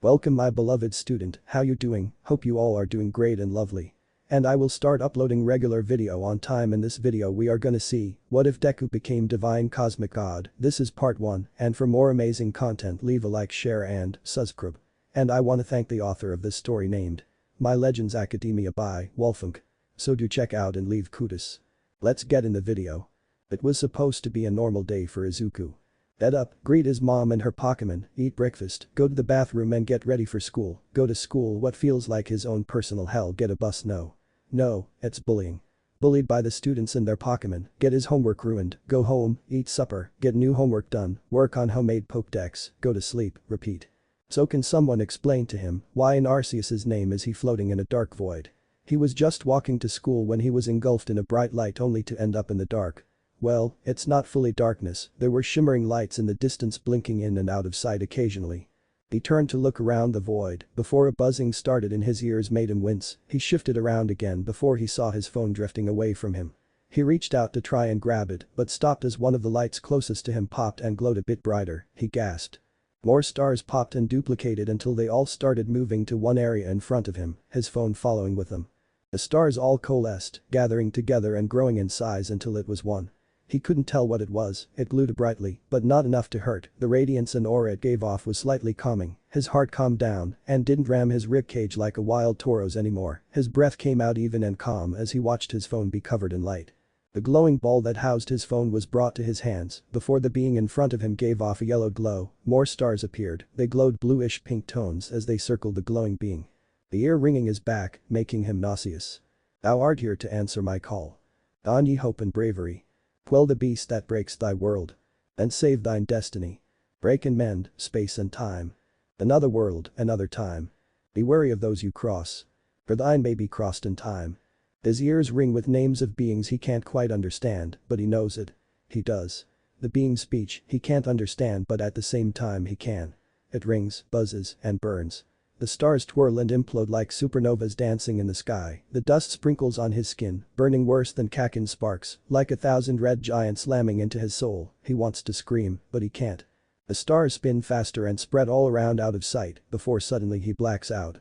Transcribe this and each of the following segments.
Welcome my beloved student, how you doing? Hope you all are doing great and lovely. And I will start uploading regular video on time. In this video we are gonna see, what if DEKU became divine cosmic god? This is part 1, and for more amazing content leave a like, share and subscribe. And I wanna thank the author of this story named My Legends Academia by Wulffymc. So do check out and leave kudos. Let's get in the video. It was supposed to be a normal day for Izuku. Get up, greet his mom and her Pokemon, eat breakfast, go to the bathroom and get ready for school, go to school what feels like his own personal hell, get a bus. No, it's bullying. Bullied by the students and their Pokemon, get his homework ruined, go home, eat supper, get new homework done, work on homemade Pokédex, go to sleep, repeat. So can someone explain to him why in Arceus's name is he floating in a dark void? He was just walking to school when he was engulfed in a bright light only to end up in the dark. Well, it's not fully darkness, there were shimmering lights in the distance blinking in and out of sight occasionally. He turned to look around the void, before a buzzing started in his ears made him wince, he shifted around again before he saw his phone drifting away from him. He reached out to try and grab it, but stopped as one of the lights closest to him popped and glowed a bit brighter, he gasped. More stars popped and duplicated until they all started moving to one area in front of him, his phone following with them. The stars all coalesced, gathering together and growing in size until it was one. He couldn't tell what it was, it glowed brightly, but not enough to hurt, the radiance and aura it gave off was slightly calming, his heart calmed down and didn't ram his ribcage like a wild toro's anymore, his breath came out even and calm as he watched his phone be covered in light. The glowing ball that housed his phone was brought to his hands, before the being in front of him gave off a yellow glow, more stars appeared, they glowed bluish pink tones as they circled the glowing being. The ear ringing is back, making him nauseous. Thou art here to answer my call. Don ye hope and bravery. Quell the beast that breaks thy world. And save thine destiny. Break and mend, space and time. Another world, another time. Be wary of those you cross. For thine may be crossed in time. His ears ring with names of beings he can't quite understand, but he knows it. He does. The being's speech he can't understand but at the same time he can. It rings, buzzes, and burns. The stars twirl and implode like supernovas dancing in the sky, the dust sprinkles on his skin, burning worse than Kakin sparks, like 1,000 red giants slamming into his soul, he wants to scream, but he can't. The stars spin faster and spread all around out of sight, before suddenly he blacks out.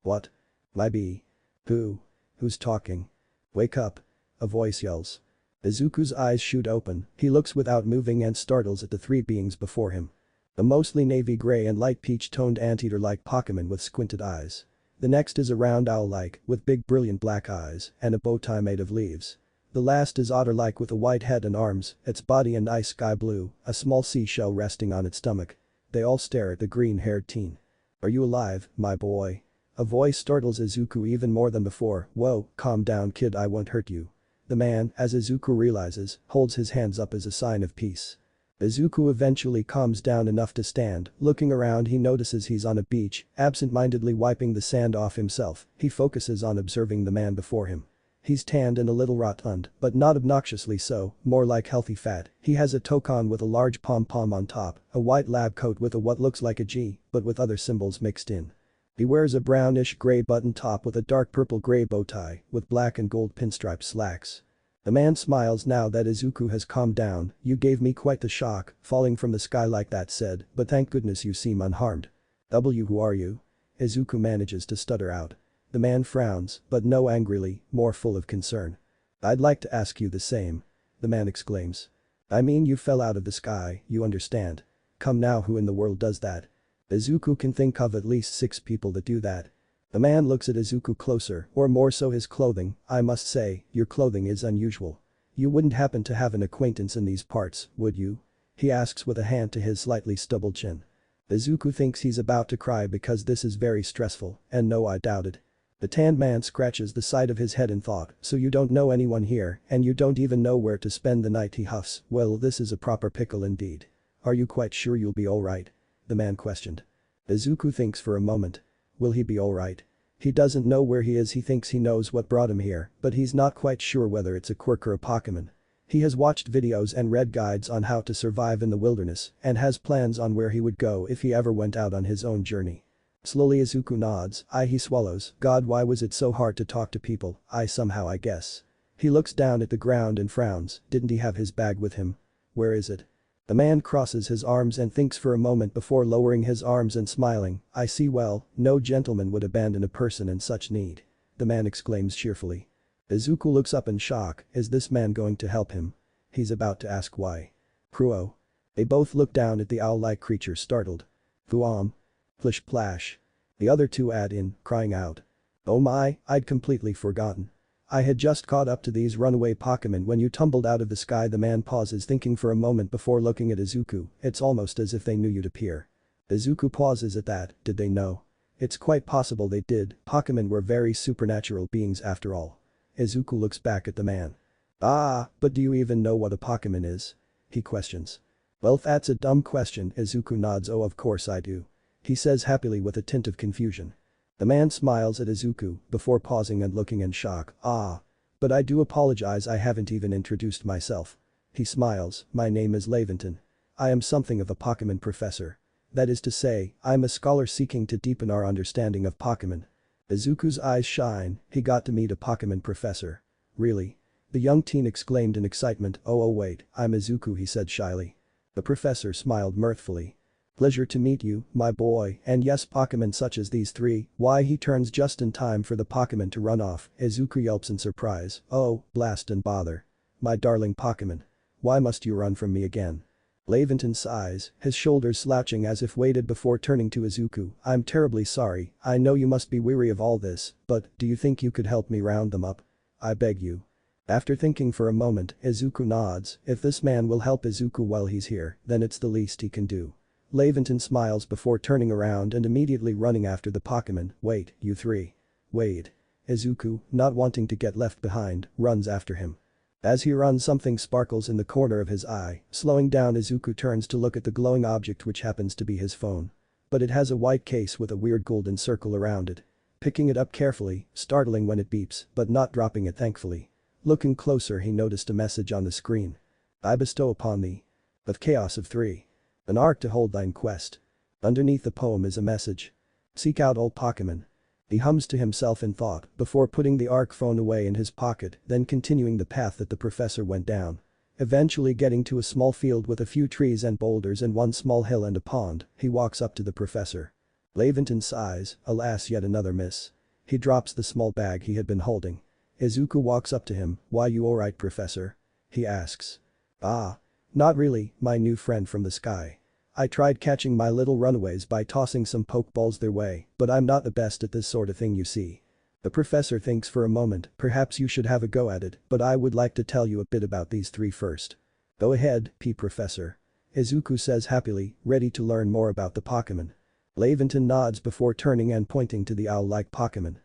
What? My bee. Who? Who's talking? Wake up. A voice yells. Izuku's eyes shoot open, he looks without moving and startles at the three beings before him. A mostly navy gray and light peach-toned anteater-like Pokemon with squinted eyes. The next is a round owl-like, with big brilliant black eyes, and a bow tie made of leaves. The last is otter-like with a white head and arms, its body a nice sky blue, a small seashell resting on its stomach. They all stare at the green-haired teen. Are you alive, my boy? A voice startles Izuku even more than before, whoa, calm down kid, I won't hurt you. The man, as Izuku realizes, holds his hands up as a sign of peace. Izuku eventually calms down enough to stand, looking around he notices he's on a beach, absent-mindedly wiping the sand off himself, he focuses on observing the man before him. He's tanned and a little rotund, but not obnoxiously so, more like healthy fat, he has a token with a large pom-pom on top, a white lab coat with a what looks like a G, but with other symbols mixed in. He wears a brownish-gray button top with a dark purple-gray bow tie, with black and gold pinstripe slacks. The man smiles now that Izuku has calmed down, you gave me quite the shock, falling from the sky like that said, but thank goodness you seem unharmed. Who are you? Izuku manages to stutter out. The man frowns, but no angrily, more full of concern. I'd like to ask you the same. The man exclaims. I mean you fell out of the sky, you understand. Come now, who in the world does that? Izuku can think of at least 6 people that do that. The man looks at Izuku closer, or more so his clothing, I must say, your clothing is unusual. You wouldn't happen to have an acquaintance in these parts, would you? He asks with a hand to his slightly stubbled chin. Izuku thinks he's about to cry because this is very stressful, and no, I doubt it. The tanned man scratches the side of his head in thought, so you don't know anyone here, and you don't even know where to spend the night, he huffs, well this is a proper pickle indeed. Are you quite sure you'll be alright? The man questioned. Izuku thinks for a moment. Will he be alright? He doesn't know where he is, he thinks he knows what brought him here, but he's not quite sure whether it's a quirk or a Pokemon. He has watched videos and read guides on how to survive in the wilderness, and has plans on where he would go if he ever went out on his own journey. Slowly Izuku nods, he swallows, God why was it so hard to talk to people, somehow I guess. He looks down at the ground and frowns, didn't he have his bag with him? Where is it? The man crosses his arms and thinks for a moment before lowering his arms and smiling. I see, well, no gentleman would abandon a person in such need. The man exclaims cheerfully. Izuku looks up in shock. Is this man going to help him? He's about to ask why. Cruo. They both look down at the owl-like creature startled. Vuam. Plish plash. The other two add in, crying out. Oh my, I'd completely forgotten. I had just caught up to these runaway Pokémon when you tumbled out of the sky. The man pauses, thinking for a moment before looking at Izuku. It's almost as if they knew you'd appear. Izuku pauses at that. Did they know? It's quite possible they did. Pokémon were very supernatural beings after all. Izuku looks back at the man. Ah, but do you even know what a Pokémon is? He questions. Well, that's a dumb question. Izuku nods. Oh, of course I do. He says happily with a tint of confusion. The man smiles at Izuku before pausing and looking in shock. Ah. But I do apologize, I haven't even introduced myself. He smiles. My name is Laventon. I am something of a Pokémon professor. That is to say, I'm a scholar seeking to deepen our understanding of Pokémon. Izuku's eyes shine. He got to meet a Pokémon professor. Really? The young teen exclaimed in excitement. Oh wait, I'm Izuku, he said shyly. The professor smiled mirthfully. Pleasure to meet you, my boy, and yes, Pokémon such as these three. Why, he turns just in time for the Pokémon to run off. Izuku yelps in surprise. Oh, blast and bother. My darling Pokémon. Why must you run from me again? Laventon sighs, his shoulders slouching as if weighted before turning to Izuku. I'm terribly sorry, I know you must be weary of all this, but do you think you could help me round them up? I beg you. After thinking for a moment, Izuku nods. If this man will help Izuku while he's here, then it's the least he can do. Laventon smiles before turning around and immediately running after the Pokémon. Wait, you three. Wait. Izuku, not wanting to get left behind, runs after him. As he runs, something sparkles in the corner of his eye. Slowing down, Izuku turns to look at the glowing object, which happens to be his phone. But it has a white case with a weird golden circle around it. Picking it up carefully, startling when it beeps, but not dropping it thankfully. Looking closer, he noticed a message on the screen. I bestow upon thee. Of chaos of 3. An arc to hold thine quest. Underneath the poem is a message. Seek out all Pokémon. He hums to himself in thought before putting the arc phone away in his pocket, then continuing the path that the professor went down. Eventually getting to a small field with a few trees and boulders and one small hill and a pond, he walks up to the professor. Laventon sighs, alas, yet another miss. He drops the small bag he had been holding. Izuku walks up to him. Why, you alright, professor? He asks. Ah. Not really, my new friend from the sky. I tried catching my little runaways by tossing some pokeballs their way, but I'm not the best at this sort of thing, you see. The professor thinks for a moment. Perhaps you should have a go at it, but I would like to tell you a bit about these three first. Go ahead, professor. Izuku says happily, ready to learn more about the Pokémon. Laventon nods before turning and pointing to the owl-like Pokémon.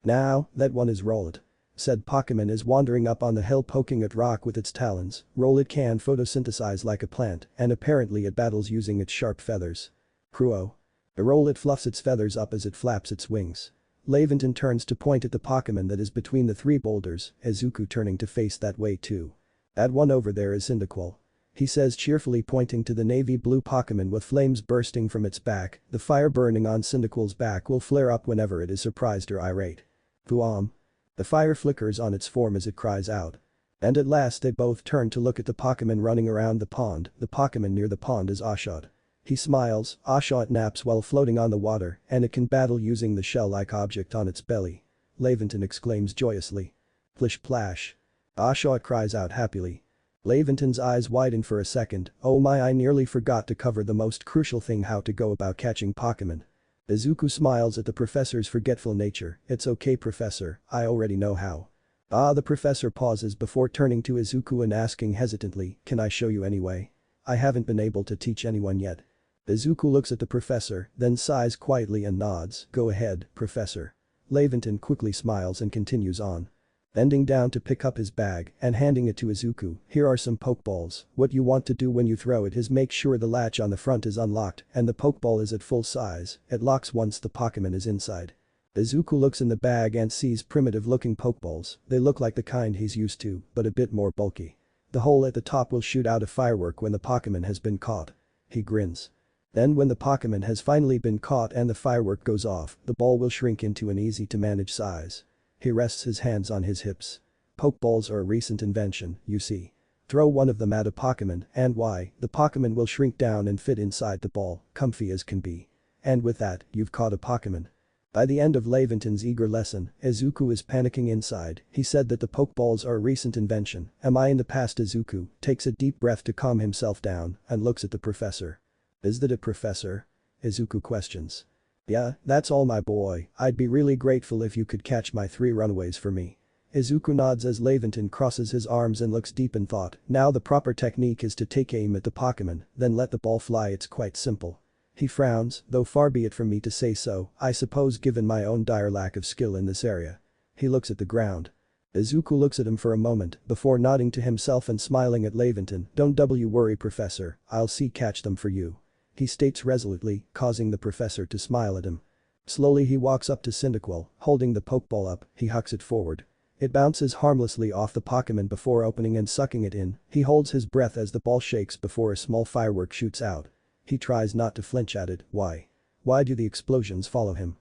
Now, that one is Rollit. Said Pokémon is wandering up on the hill, poking at rock with its talons. Rollit can photosynthesize like a plant, and apparently it battles using its sharp feathers. Cruo. The Rollit fluffs its feathers up as it flaps its wings. Laventon turns to point at the Pokémon that is between the three boulders, Izuku turning to face that way too. That one over there is Cyndaquil. He says cheerfully, pointing to the navy blue Pokémon with flames bursting from its back. The fire burning on Cyndaquil's back will flare up whenever it is surprised or irate. Vuam. The fire flickers on its form as it cries out. And at last they both turn to look at the Pokémon running around the pond. The Pokémon near the pond is Oshawott. He smiles. Oshawott naps while floating on the water, and it can battle using the shell-like object on its belly. Laventon exclaims joyously. Plish plash. Oshawott cries out happily. Laventon's eyes widen for a second. Oh my, I nearly forgot to cover the most crucial thing, how to go about catching Pokémon. Izuku smiles at the professor's forgetful nature. It's okay, professor, I already know how. Ah, the professor pauses before turning to Izuku and asking hesitantly, can I show you anyway? I haven't been able to teach anyone yet. Izuku looks at the professor, then sighs quietly and nods. Go ahead, professor. Laventon quickly smiles and continues on. Bending down to pick up his bag and handing it to Izuku. Here are some pokeballs. What you want to do when you throw it is make sure the latch on the front is unlocked and the pokeball is at full size. It locks once the Pokémon is inside. Izuku looks in the bag and sees primitive-looking pokeballs. They look like the kind he's used to, but a bit more bulky. The hole at the top will shoot out a firework when the Pokémon has been caught. He grins. Then when the Pokémon has finally been caught and the firework goes off, the ball will shrink into an easy-to-manage size. He rests his hands on his hips. Pokeballs are a recent invention, you see. Throw one of them at a Pokemon and why, the Pokemon will shrink down and fit inside the ball, comfy as can be. And with that, you've caught a Pokemon. By the end of Laventon's eager lesson, Izuku is panicking inside. He said that the Pokeballs are a recent invention. Am I in the past? Izuku takes a deep breath to calm himself down and looks at the professor. Is that it, professor? Izuku questions. Yeah, that's all my boy. I'd be really grateful if you could catch my 3 runaways for me. Izuku nods as Laventon crosses his arms and looks deep in thought. Now the proper technique is to take aim at the Pokemon, then let the ball fly. It's quite simple. He frowns, though far be it from me to say so, I suppose given my own dire lack of skill in this area. He looks at the ground. Izuku looks at him for a moment before nodding to himself and smiling at Laventon. Don't worry, professor, I'll catch them for you. He states resolutely, causing the professor to smile at him. Slowly he walks up to Cyndaquil, holding the Pokeball up, he hucks it forward. It bounces harmlessly off the Pokemon before opening and sucking it in. He holds his breath as the ball shakes before a small firework shoots out. He tries not to flinch at it. Why? Why do the explosions follow him?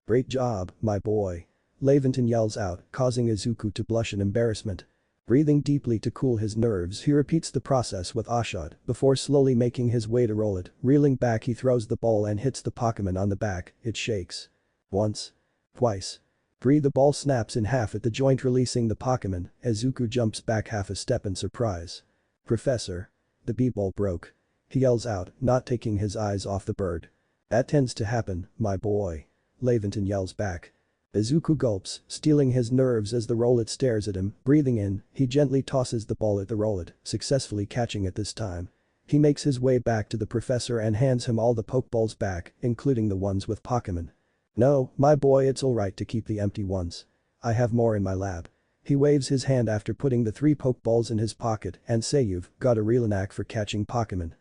Great job, my boy. Laventon yells out, causing Izuku to blush in embarrassment. Breathing deeply to cool his nerves, he repeats the process with Oshawott before slowly making his way to roll it. Reeling back, he throws the ball and hits the Pokemon on the back. It shakes. Once. Twice. 3. The ball snaps in half at the joint, releasing the Pokemon. Izuku jumps back half a step in surprise. Professor. The B-ball broke. He yells out, not taking his eyes off the bird. That tends to happen, my boy. Laventon yells back. Izuku gulps, stealing his nerves as the Rollet stares at him. Breathing in, he gently tosses the ball at the Rollet, successfully catching it this time. He makes his way back to the professor and hands him all the Pokeballs back, including the ones with Pokemon. No, my boy, it's alright to keep the empty ones. I have more in my lab. He waves his hand after putting the 3 Pokeballs in his pocket and say, you've got a real knack for catching Pokemon.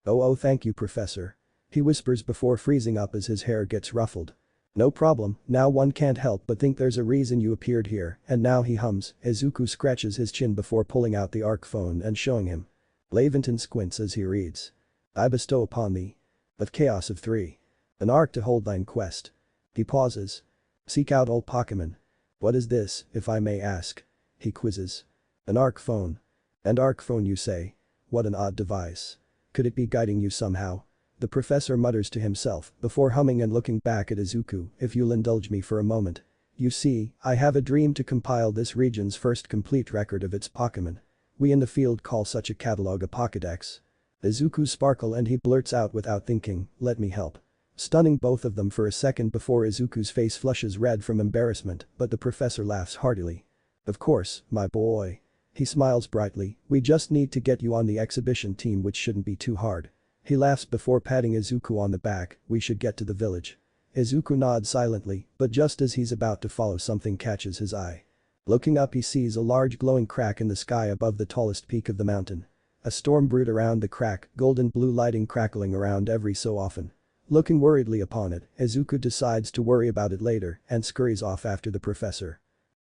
Oh thank you, professor. He whispers before freezing up as his hair gets ruffled. No problem, now one can't help but think there's a reason you appeared here, and now he hums. Izuku scratches his chin before pulling out the ARC phone and showing him. Laventon squints as he reads. I bestow upon thee. Of chaos of 3. An arc to hold thine quest. He pauses. Seek out all Pokemon. What is this, if I may ask? He quizzes. An ARC phone. And ARC phone, you say? What an odd device. Could it be guiding you somehow? The professor mutters to himself before humming and looking back at Izuku. If you'll indulge me for a moment. You see, I have a dream to compile this region's first complete record of its Pokemon. We in the field call such a catalog a Pokédex. Izuku sparkle and he blurts out without thinking, let me help. Stunning both of them for a second before Izuku's face flushes red from embarrassment, but the professor laughs heartily. Of course, my boy. He smiles brightly, we just need to get you on the exhibition team, which shouldn't be too hard. He laughs before patting Izuku on the back. We should get to the village. Izuku nods silently, but just as he's about to follow, something catches his eye. Looking up, he sees a large glowing crack in the sky above the tallest peak of the mountain. A storm brewed around the crack, golden blue lighting crackling around every so often. Looking worriedly upon it, Izuku decides to worry about it later and scurries off after the professor.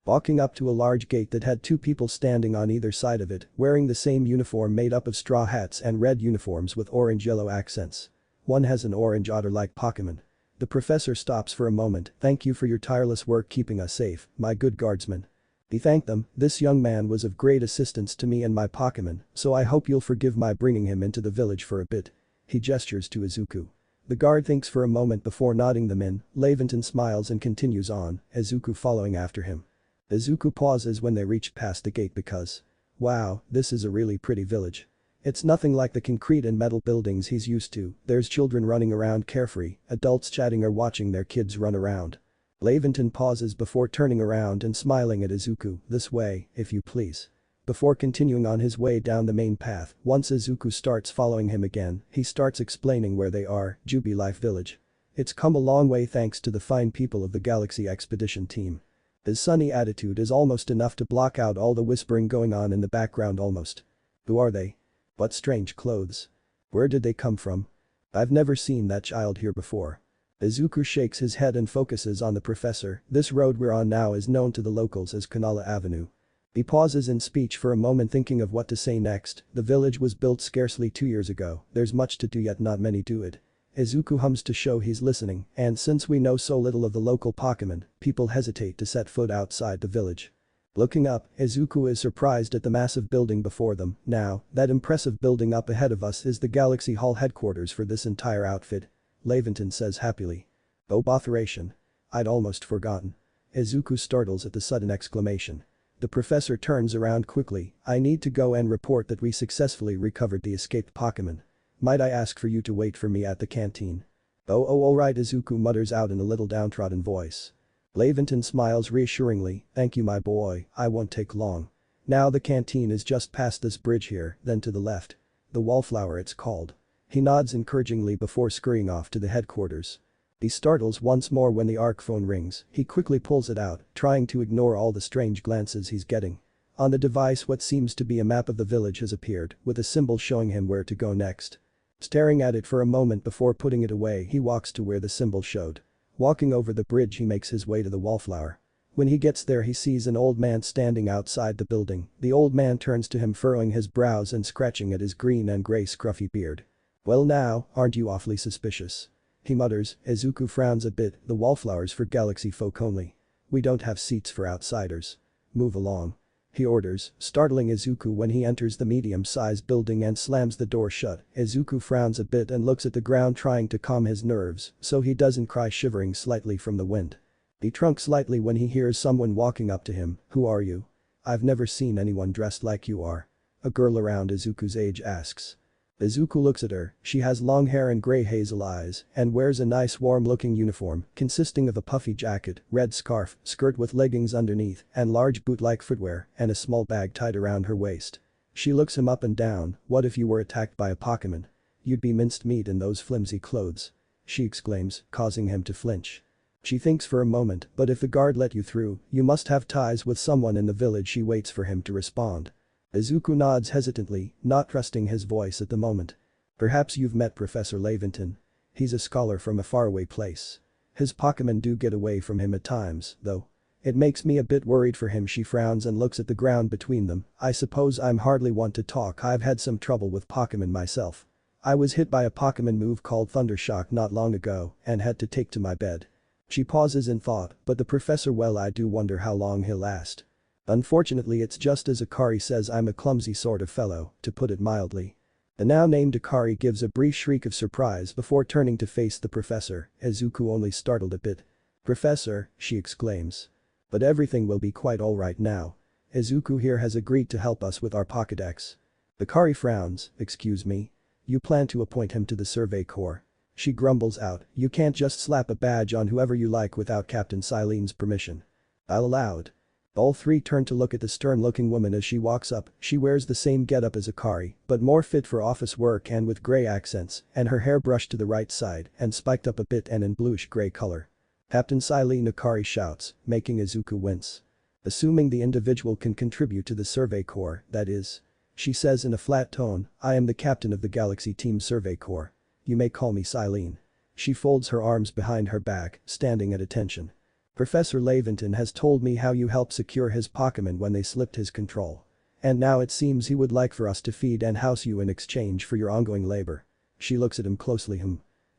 Walking up to a large gate that had 2 people standing on either side of it, wearing the same uniform made up of straw hats and red uniforms with orange-yellow accents. One has an orange otter-like Pokemon. The professor stops for a moment. Thank you for your tireless work keeping us safe, my good guardsmen. He thanked them. This young man was of great assistance to me and my Pokemon, so I hope you'll forgive my bringing him into the village for a bit. He gestures to Izuku. The guard thinks for a moment before nodding them in. Laventon smiles and continues on, Izuku following after him. Izuku pauses when they reach past the gate because. Wow, this is a really pretty village. It's nothing like the concrete and metal buildings he's used to. There's children running around carefree, adults chatting or watching their kids run around. Laventon pauses before turning around and smiling at Izuku. This way, if you please. Before continuing on his way down the main path, once Izuku starts following him again, he starts explaining where they are, Jubilife Village. It's come a long way thanks to the fine people of the Galaxy Expedition team. His sunny attitude is almost enough to block out all the whispering going on in the background almost. Who are they? What strange clothes. Where did they come from? I've never seen that child here before. Izuku shakes his head and focuses on the professor. This road we're on now is known to the locals as Kanala Avenue. He pauses in speech for a moment, thinking of what to say next. The village was built scarcely 2 years ago. There's much to do, yet not many do it. Izuku hums to show he's listening, and since we know so little of the local Pokemon, people hesitate to set foot outside the village. Looking up, Izuku is surprised at the massive building before them. Now, that impressive building up ahead of us is the Galaxy Hall headquarters for this entire outfit. Levinton says happily. Oh botheration. I'd almost forgotten. Izuku startles at the sudden exclamation. The professor turns around quickly. I need to go and report that we successfully recovered the escaped Pokemon. Might I ask for you to wait for me at the canteen? Oh alright, Izuku mutters out in a little downtrodden voice. Levinton smiles reassuringly, thank you my boy, I won't take long. Now the canteen is just past this bridge here, then to the left. The Wallflower it's called. He nods encouragingly before scurrying off to the headquarters. He startles once more when the ARC phone rings. He quickly pulls it out, trying to ignore all the strange glances he's getting. On the device what seems to be a map of the village has appeared, with a symbol showing him where to go next. Staring at it for a moment before putting it away, he walks to where the symbol showed. Walking over the bridge, he makes his way to the Wallflower. When he gets there, he sees an old man standing outside the building. The old man turns to him, furrowing his brows and scratching at his green and gray scruffy beard. Well now, aren't you awfully suspicious? He mutters. Izuku frowns a bit. The Wallflower's for galaxy folk only. We don't have seats for outsiders. Move along. He orders, startling Izuku when he enters the medium-sized building and slams the door shut. Izuku frowns a bit and looks at the ground, trying to calm his nerves so he doesn't cry, shivering slightly from the wind. He trunks slightly when he hears someone walking up to him. Who are you? I've never seen anyone dressed like you are. A girl around Izuku's age asks. Izuku looks at her. She has long hair and gray hazel eyes and wears a nice warm-looking uniform consisting of a puffy jacket, red scarf, skirt with leggings underneath, and large boot-like footwear and a small bag tied around her waist. She looks him up and down. What if you were attacked by a Pokemon? You'd be minced meat in those flimsy clothes. She exclaims, causing him to flinch. She thinks for a moment, but if the guard let you through, you must have ties with someone in the village. She waits for him to respond. Izuku nods hesitantly, not trusting his voice at the moment. Perhaps you've met Professor Levinton. He's a scholar from a faraway place. His Pokemon do get away from him at times, though. It makes me a bit worried for him. She frowns and looks at the ground between them. I suppose I'm hardly one to talk. I've had some trouble with Pokemon myself. I was hit by a Pokemon move called Thundershock not long ago and had to take to my bed. She pauses in thought, but the professor, well, I do wonder how long he'll last. Unfortunately, it's just as Akari says, I'm a clumsy sort of fellow, to put it mildly. The now named Akari gives a brief shriek of surprise before turning to face the professor. Izuku only startled a bit. Professor, she exclaims. But everything will be quite alright now. Izuku here has agreed to help us with our Pokédex. Akari frowns. Excuse me? You plan to appoint him to the Survey Corps? She grumbles out, you can't just slap a badge on whoever you like without Captain Silene's permission. I'll allow it. All three turn to look at the stern-looking woman as she walks up. She wears the same getup as Akari, but more fit for office work and with gray accents, and her hair brushed to the right side and spiked up a bit and in bluish-gray color. Captain Silene, Akari shouts, making Izuku wince. Assuming the individual can contribute to the Survey Corps, that is. She says in a flat tone, I am the captain of the Galaxy Team Survey Corps. You may call me Silene. She folds her arms behind her back, standing at attention. Professor Levinton has told me how you helped secure his Pokemon when they slipped his control. And now it seems he would like for us to feed and house you in exchange for your ongoing labor. She looks at him closely.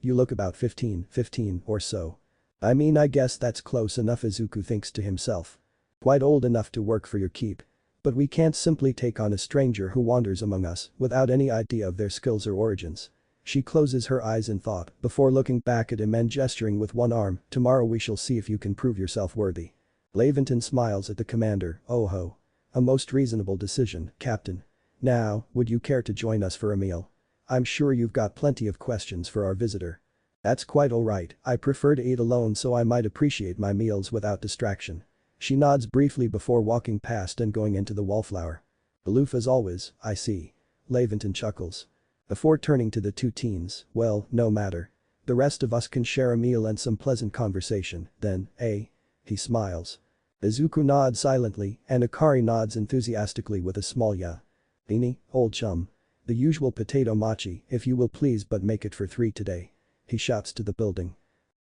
You look about 15 or so. I mean, I guess that's close enough, Izuku thinks to himself. Quite old enough to work for your keep. But we can't simply take on a stranger who wanders among us without any idea of their skills or origins. She closes her eyes in thought before looking back at him and gesturing with one arm. Tomorrow we shall see if you can prove yourself worthy. Levinton smiles at the commander. Oh ho. A most reasonable decision, Captain. Now, would you care to join us for a meal? I'm sure you've got plenty of questions for our visitor. That's quite alright, I prefer to eat alone so I might appreciate my meals without distraction. She nods briefly before walking past and going into the Wallflower. Aloof as always, I see. Levinton chuckles. Before turning to the two teens, well, no matter. The rest of us can share a meal and some pleasant conversation, then, eh? He smiles. Izuku nods silently and Akari nods enthusiastically with a small yeah. Beanie, old chum. The usual potato mochi, if you will please, but make it for 3 today. He shouts to the building.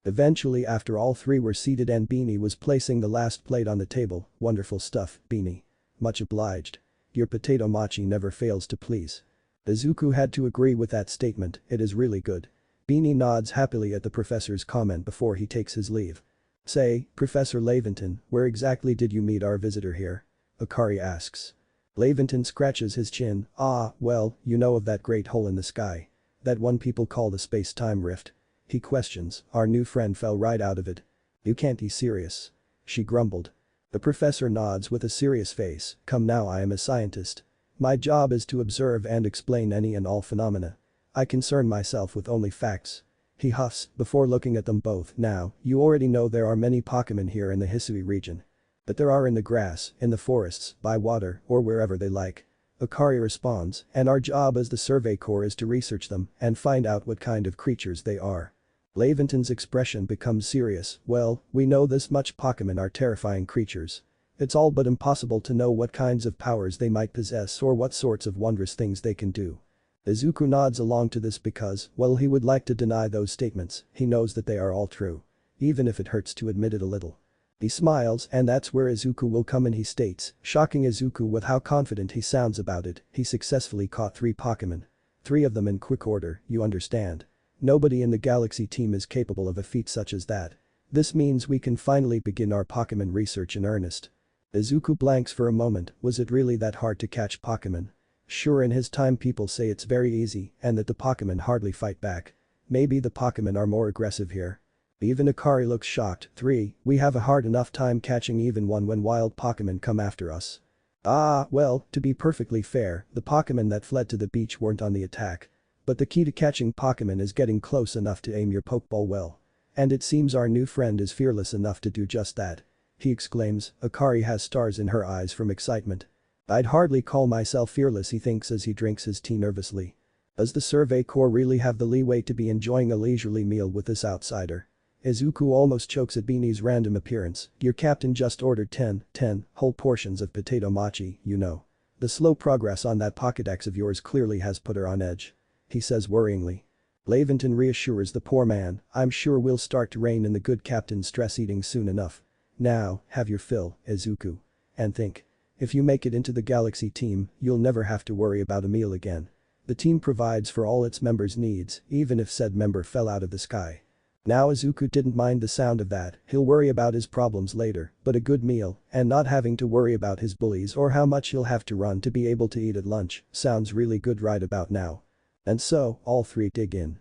Eventually, after all three were seated and Beanie was placing the last plate on the table, wonderful stuff, Beanie. Much obliged. Your potato mochi never fails to please. Izuku had to agree with that statement, it is really good. Beanie nods happily at the professor's comment before he takes his leave. Say, Professor Levinton, where exactly did you meet our visitor here? Akari asks. Laventon scratches his chin. Ah, well, you know of that great hole in the sky. That one people call the space-time rift. He questions, our new friend fell right out of it. You can't be serious. She grumbled. The professor nods with a serious face, come now I am a scientist. My job is to observe and explain any and all phenomena. I concern myself with only facts. He huffs before looking at them both. Now, you already know there are many Pokemon here in the Hisui region. But there are in the grass, in the forests, by water, or wherever they like. Akari responds, and our job as the Survey Corps is to research them and find out what kind of creatures they are. Laventon's expression becomes serious. Well, we know this much Pokemon are terrifying creatures. It's all but impossible to know what kinds of powers they might possess or what sorts of wondrous things they can do. Izuku nods along to this because, while he would like to deny those statements, he knows that they are all true. Even if it hurts to admit it a little. He smiles and that's where Izuku will come in, he states, shocking Izuku with how confident he sounds about it. He successfully caught 3 Pokemon. 3 of them in quick order, you understand. Nobody in the Galaxy team is capable of a feat such as that. This means we can finally begin our Pokemon research in earnest. Izuku blanks for a moment, was it really that hard to catch Pokemon? Sure, in his time people say it's very easy and that the Pokemon hardly fight back. Maybe the Pokemon are more aggressive here. Even Akari looks shocked. 3, we have a hard enough time catching even one when wild Pokemon come after us. Ah, well, to be perfectly fair, the Pokemon that fled to the beach weren't on the attack. But the key to catching Pokemon is getting close enough to aim your Pokeball well. And it seems our new friend is fearless enough to do just that. He exclaims, Akari has stars in her eyes from excitement. I'd hardly call myself fearless, he thinks as he drinks his tea nervously. Does the Survey Corps really have the leeway to be enjoying a leisurely meal with this outsider? Izuku almost chokes at Beanie's random appearance. Your captain just ordered 10 whole portions of potato mochi, you know. The slow progress on that Pokédex of yours clearly has put her on edge. He says worryingly. Laventon reassures the poor man, I'm sure we'll start to rein in the good captain's stress eating soon enough. Now, have your fill, Izuku. And think. If you make it into the Galaxy team, you'll never have to worry about a meal again. The team provides for all its members' needs, even if said member fell out of the sky. Now Izuku didn't mind the sound of that, he'll worry about his problems later, but a good meal, and not having to worry about his bullies or how much he'll have to run to be able to eat at lunch, sounds really good right about now. And so, all 3 dig in.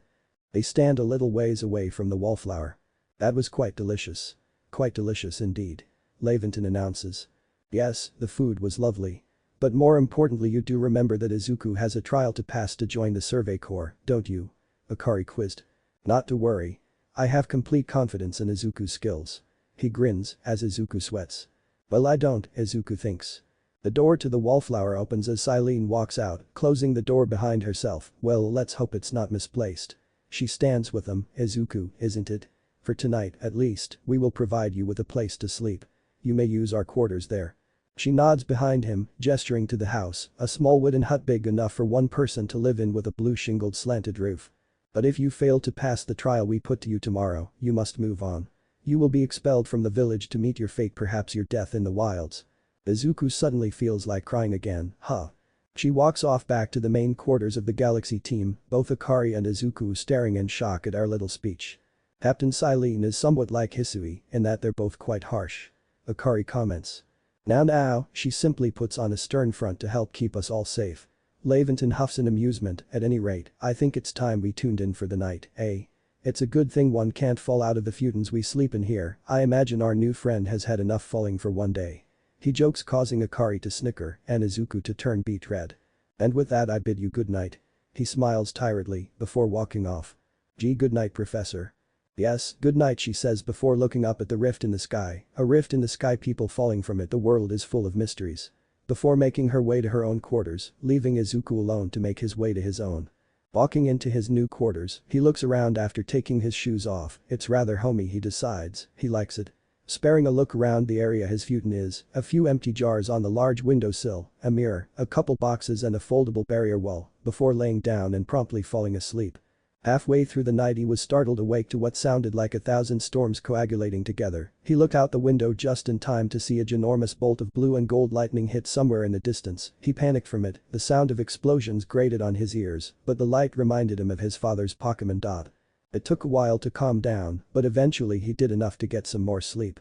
They stand a little ways away from the wallflower. That was quite delicious. Quite delicious indeed. Laventon announces. Yes, the food was lovely. But more importantly, you do remember that Izuku has a trial to pass to join the Survey Corps, don't you? Akari quizzed. Not to worry. I have complete confidence in Izuku's skills. He grins as Izuku sweats. Well, I don't, Izuku thinks. The door to the wallflower opens as Silene walks out, closing the door behind herself. Well, let's hope it's not misplaced. She stands with them. Izuku, isn't it? For tonight, at least, we will provide you with a place to sleep. You may use our quarters there. She nods behind him, gesturing to the house, a small wooden hut big enough for one person to live in with a blue shingled slanted roof. But if you fail to pass the trial we put to you tomorrow, you must move on. You will be expelled from the village to meet your fate, perhaps your death in the wilds. Izuku suddenly feels like crying again, huh. She walks off back to the main quarters of the Galaxy team, both Akari and Izuku staring in shock at our little speech. Captain Silene is somewhat like Hisui, in that they're both quite harsh. Akari comments. Now, she simply puts on a stern front to help keep us all safe. Laventon huffs in amusement, at any rate, I think it's time we tuned in for the night, eh? It's a good thing one can't fall out of the futons we sleep in here, I imagine our new friend has had enough falling for one day. He jokes, causing Akari to snicker and Izuku to turn beet red. And with that I bid you good night. He smiles tiredly before walking off. Gee, good night, Professor. Yes, good night, she says before looking up at the rift in the sky. A rift in the sky, people falling from it, the world is full of mysteries. Before making her way to her own quarters, leaving Izuku alone to make his way to his own. Walking into his new quarters, he looks around after taking his shoes off. It's rather homey, he decides. He likes it. Sparing a look around the area his futon is, a few empty jars on the large windowsill, a mirror, a couple boxes and a foldable barrier wall, before laying down and promptly falling asleep. Halfway through the night he was startled awake to what sounded like 1,000 storms coagulating together. He looked out the window just in time to see a ginormous bolt of blue and gold lightning hit somewhere in the distance. He panicked from it, the sound of explosions grated on his ears, but the light reminded him of his father's Pokemon. It took a while to calm down, but eventually he did enough to get some more sleep.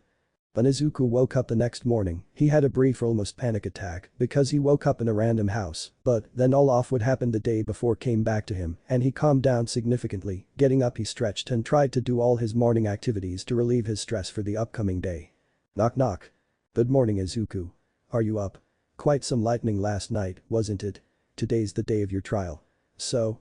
When Izuku woke up the next morning, he had a brief almost panic attack because he woke up in a random house, but then all of what happened the day before came back to him and he calmed down significantly. Getting up he stretched and tried to do all his morning activities to relieve his stress for the upcoming day. Knock knock. Good morning Izuku. Are you up? Quite some lightning last night, wasn't it? Today's the day of your trial. So,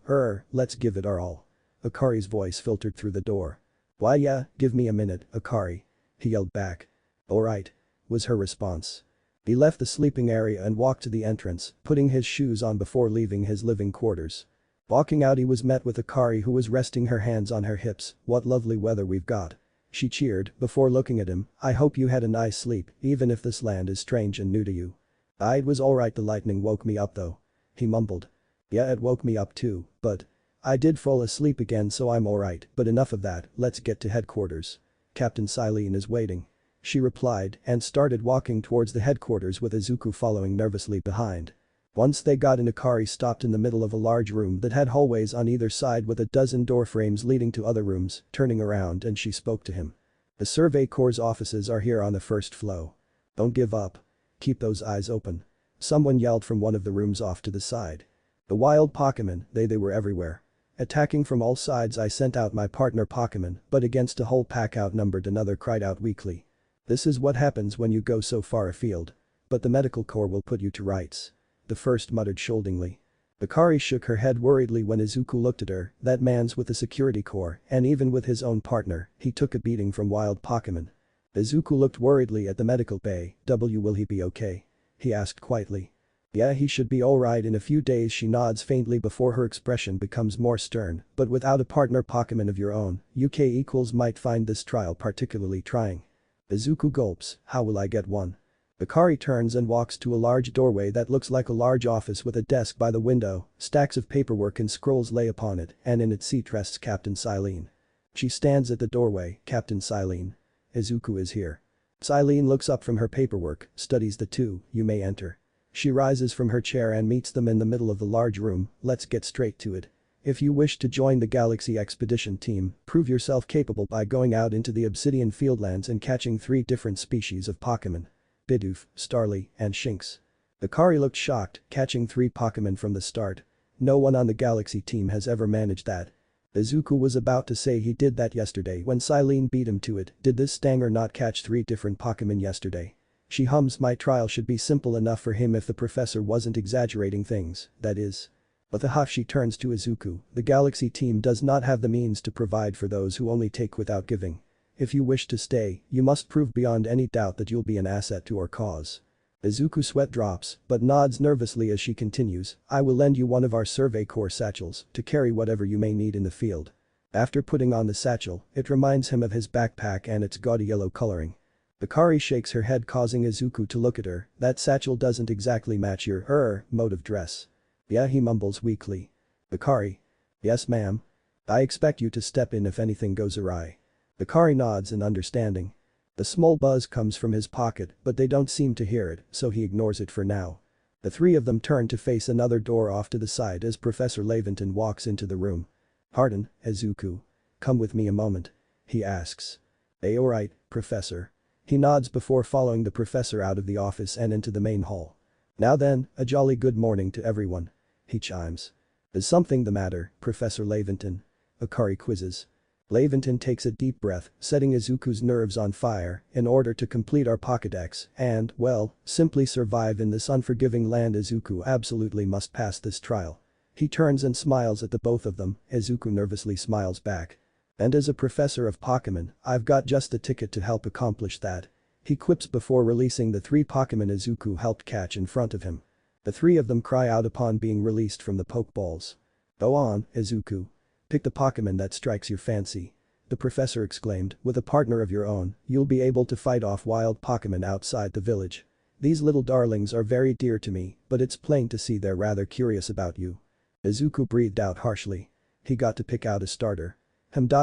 let's give it our all. Akari's voice filtered through the door. Why yeah, give me a minute, Akari. He yelled back. Alright. Was her response. He left the sleeping area and walked to the entrance, putting his shoes on before leaving his living quarters. Walking out he was met with Akari who was resting her hands on her hips. What lovely weather we've got. She cheered before looking at him. I hope you had a nice sleep, even if this land is strange and new to you. It was alright, the lightning woke me up though. He mumbled. Yeah, it woke me up too, but I did fall asleep again so I'm alright, but enough of that, let's get to headquarters. Captain Silene is waiting. She replied and started walking towards the headquarters with Izuku following nervously behind. Once they got in, Akari stopped in the middle of a large room that had hallways on either side with a dozen door frames leading to other rooms. Turning around and she spoke to him. The Survey Corps' offices are here on the first floor. Don't give up. Keep those eyes open. Someone yelled from one of the rooms off to the side. The wild Pokemon, they were everywhere. Attacking from all sides. I sent out my partner Pokemon, but against a whole pack outnumbered, another cried out weakly. This is what happens when you go so far afield. But the medical corps will put you to rights. The first muttered shoulderingly. Akari shook her head worriedly when Izuku looked at her. That man's with the security corps, and even with his own partner, he took a beating from wild Pokemon. Izuku looked worriedly at the medical bay. Will he be okay? He asked quietly. Yeah, he should be alright in a few days. She nods faintly before her expression becomes more stern, but without a partner Pokemon of your own, UK might find this trial particularly trying. Izuku gulps, how will I get one? Akari turns and walks to a large doorway that looks like a large office with a desk by the window. Stacks of paperwork and scrolls lay upon it, and in its seat rests Captain Silene. She stands at the doorway. Captain Silene. Izuku is here. Silene looks up from her paperwork, studies the two. You may enter. She rises from her chair and meets them in the middle of the large room. Let's get straight to it. If you wish to join the Galaxy Expedition Team, prove yourself capable by going out into the Obsidian Fieldlands and catching 3 different species of Pokemon. Bidoof, Starly, and Shinx. Akari looked shocked, catching 3 Pokemon from the start. No one on the Galaxy team has ever managed that. Izuku was about to say he did that yesterday when Silene beat him to it. Did this Stanger not catch 3 different Pokemon yesterday? She hums, my trial should be simple enough for him if the professor wasn't exaggerating things, that is. But the huff. She turns to Izuku. The Galaxy team does not have the means to provide for those who only take without giving. If you wish to stay, you must prove beyond any doubt that you'll be an asset to our cause. Izuku sweat drops, but nods nervously as she continues. I will lend you one of our Survey Corps satchels to carry whatever you may need in the field. After putting on the satchel, it reminds him of his backpack and its gaudy yellow coloring. Akari shakes her head, causing Izuku to look at her. That satchel doesn't exactly match your mode of dress. Yeah, he mumbles weakly. Akari. Yes ma'am. I expect you to step in if anything goes awry. Akari nods in understanding. The small buzz comes from his pocket, but they don't seem to hear it, so he ignores it for now. The 3 of them turn to face another door off to the side as Professor Laventon walks into the room. Pardon, Izuku. Come with me a moment. He asks. Alright, Professor. He nods before following the professor out of the office and into the main hall. Now then, a jolly good morning to everyone. He chimes. Is something the matter, Professor Laventon? Akari quizzes. Laventon takes a deep breath, setting Izuku's nerves on fire. In order to complete our Pokédex and, well, simply survive in this unforgiving land, Izuku absolutely must pass this trial. He turns and smiles at the both of them. Izuku nervously smiles back. And as a professor of Pokémon, I've got just the ticket to help accomplish that. He quips before releasing the 3 Pokémon Izuku helped catch in front of him. The 3 of them cry out upon being released from the Pokeballs. Go on, Izuku. Pick the Pokémon that strikes your fancy. The professor exclaimed, with a partner of your own, you'll be able to fight off wild Pokémon outside the village. These little darlings are very dear to me, but it's plain to see they're rather curious about you. Izuku breathed out harshly. He got to pick out a starter.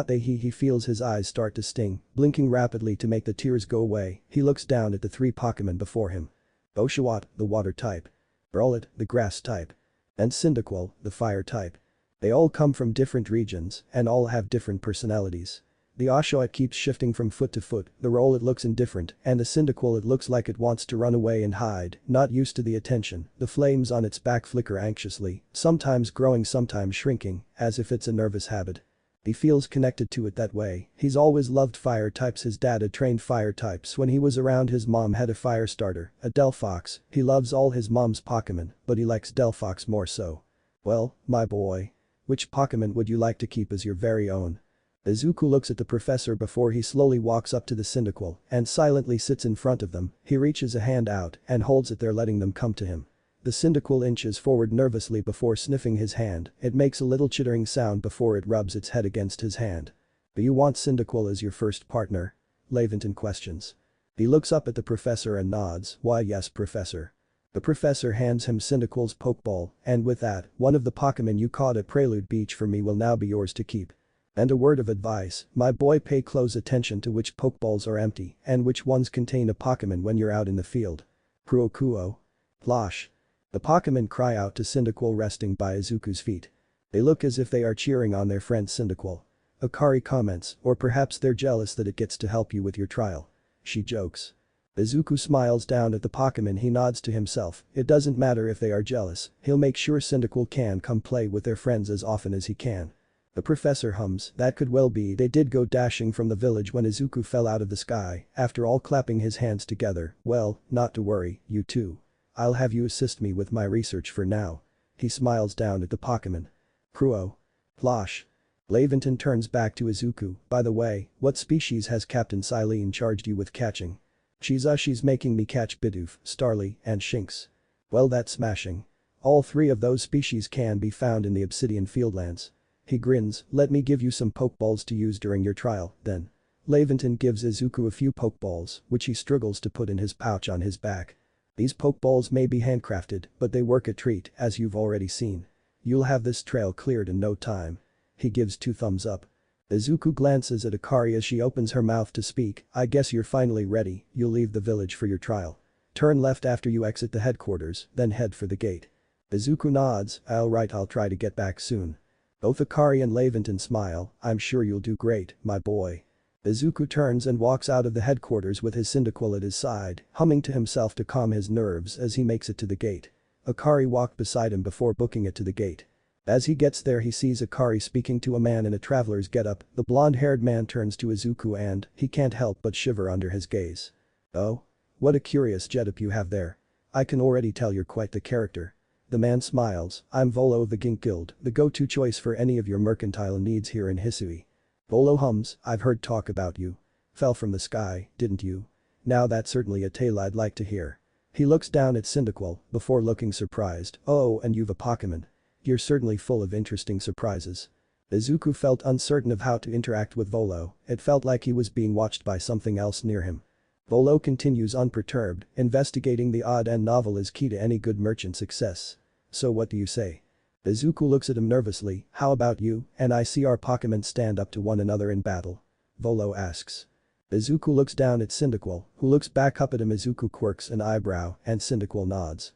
He feels his eyes start to sting, blinking rapidly to make the tears go away. He looks down at the 3 Pokémon before him. Oshawott, the water type. Rowlet, the grass type. And Cyndaquil, the fire type. They all come from different regions and all have different personalities. The Osho keeps shifting from foot to foot, the roll it looks indifferent, and the Cyndaquil it looks like it wants to run away and hide, not used to the attention. The flames on its back flicker anxiously, sometimes growing sometimes shrinking, as if it's a nervous habit. He feels connected to it that way. He's always loved fire types. His dad had trained fire types when he was around. His mom had a fire starter, a Delphox. He loves all his mom's Pokémon, but he likes Delphox more so. Well, my boy. Which Pokémon would you like to keep as your very own? Izuku looks at the professor before he slowly walks up to the Cyndaquil and silently sits in front of them. He reaches a hand out and holds it there, letting them come to him. The Cyndaquil inches forward nervously before sniffing his hand. It makes a little chittering sound before it rubs its head against his hand. Do you want Cyndaquil as your first partner? Laventon questions. He looks up at the professor and nods. Why yes, professor. The professor hands him Cyndaquil's Pokeball, and with that, one of the Pokémon you caught at Prelude Beach for me will now be yours to keep. And a word of advice, my boy, pay close attention to which Pokeballs are empty and which ones contain a Pokémon when you're out in the field. Kuo. Plosh. The Pokémon cry out to Cyndaquil resting by Izuku's feet. They look as if they are cheering on their friend Cyndaquil. Akari comments, or perhaps they're jealous that it gets to help you with your trial. She jokes. Izuku smiles down at the Pokémon. He nods to himself. It doesn't matter if they are jealous, he'll make sure Cyndaquil can come play with their friends as often as he can. The professor hums, that could well be. They did go dashing from the village when Izuku fell out of the sky, after all clapping his hands together. Well, not to worry, you two. I'll have you assist me with my research for now. He smiles down at the Pokémon. Kuo. Plosh. Laventon turns back to Izuku. By the way, what species has Captain Silene charged you with catching? She's making me catch Bidoof, Starly, and Shinx. Well, that's smashing. All three of those species can be found in the Obsidian Fieldlands. He grins, let me give you some Pokeballs to use during your trial, then. Laventon gives Izuku a few Pokeballs, which he struggles to put in his pouch on his back. These Pokeballs may be handcrafted, but they work a treat, as you've already seen. You'll have this trail cleared in no time. He gives 2 thumbs up. Izuku glances at Akari as she opens her mouth to speak. I guess you're finally ready. You'll leave the village for your trial. Turn left after you exit the headquarters, then head for the gate. Izuku nods. Alright, I'll try to get back soon. Both Akari and Laventon smile. I'm sure you'll do great, my boy. Izuku turns and walks out of the headquarters with his Cyndaquil at his side, humming to himself to calm his nerves as he makes it to the gate. Akari walked beside him before booking it to the gate. As he gets there, he sees Akari speaking to a man in a traveler's getup. The blonde-haired man turns to Izuku and he can't help but shiver under his gaze. Oh? What a curious getup you have there. I can already tell you're quite the character. The man smiles. I'm Volo of the Gink Guild, the go-to choice for any of your mercantile needs here in Hisui. Volo hums, I've heard talk about you. Fell from the sky, didn't you? Now that's certainly a tale I'd like to hear. He looks down at Cyndaquil before looking surprised. Oh, and you've a Pokémon. You're certainly full of interesting surprises. Izuku felt uncertain of how to interact with Volo. It felt like he was being watched by something else near him. Volo continues unperturbed. Investigating the odd and novel is key to any good merchant success. So what do you say? Izuku looks at him nervously. How about you? And I see our Pokémon stand up to one another in battle. Volo asks. Izuku looks down at Cyndaquil, who looks back up at him. Izuku quirks an eyebrow and Cyndaquil nods.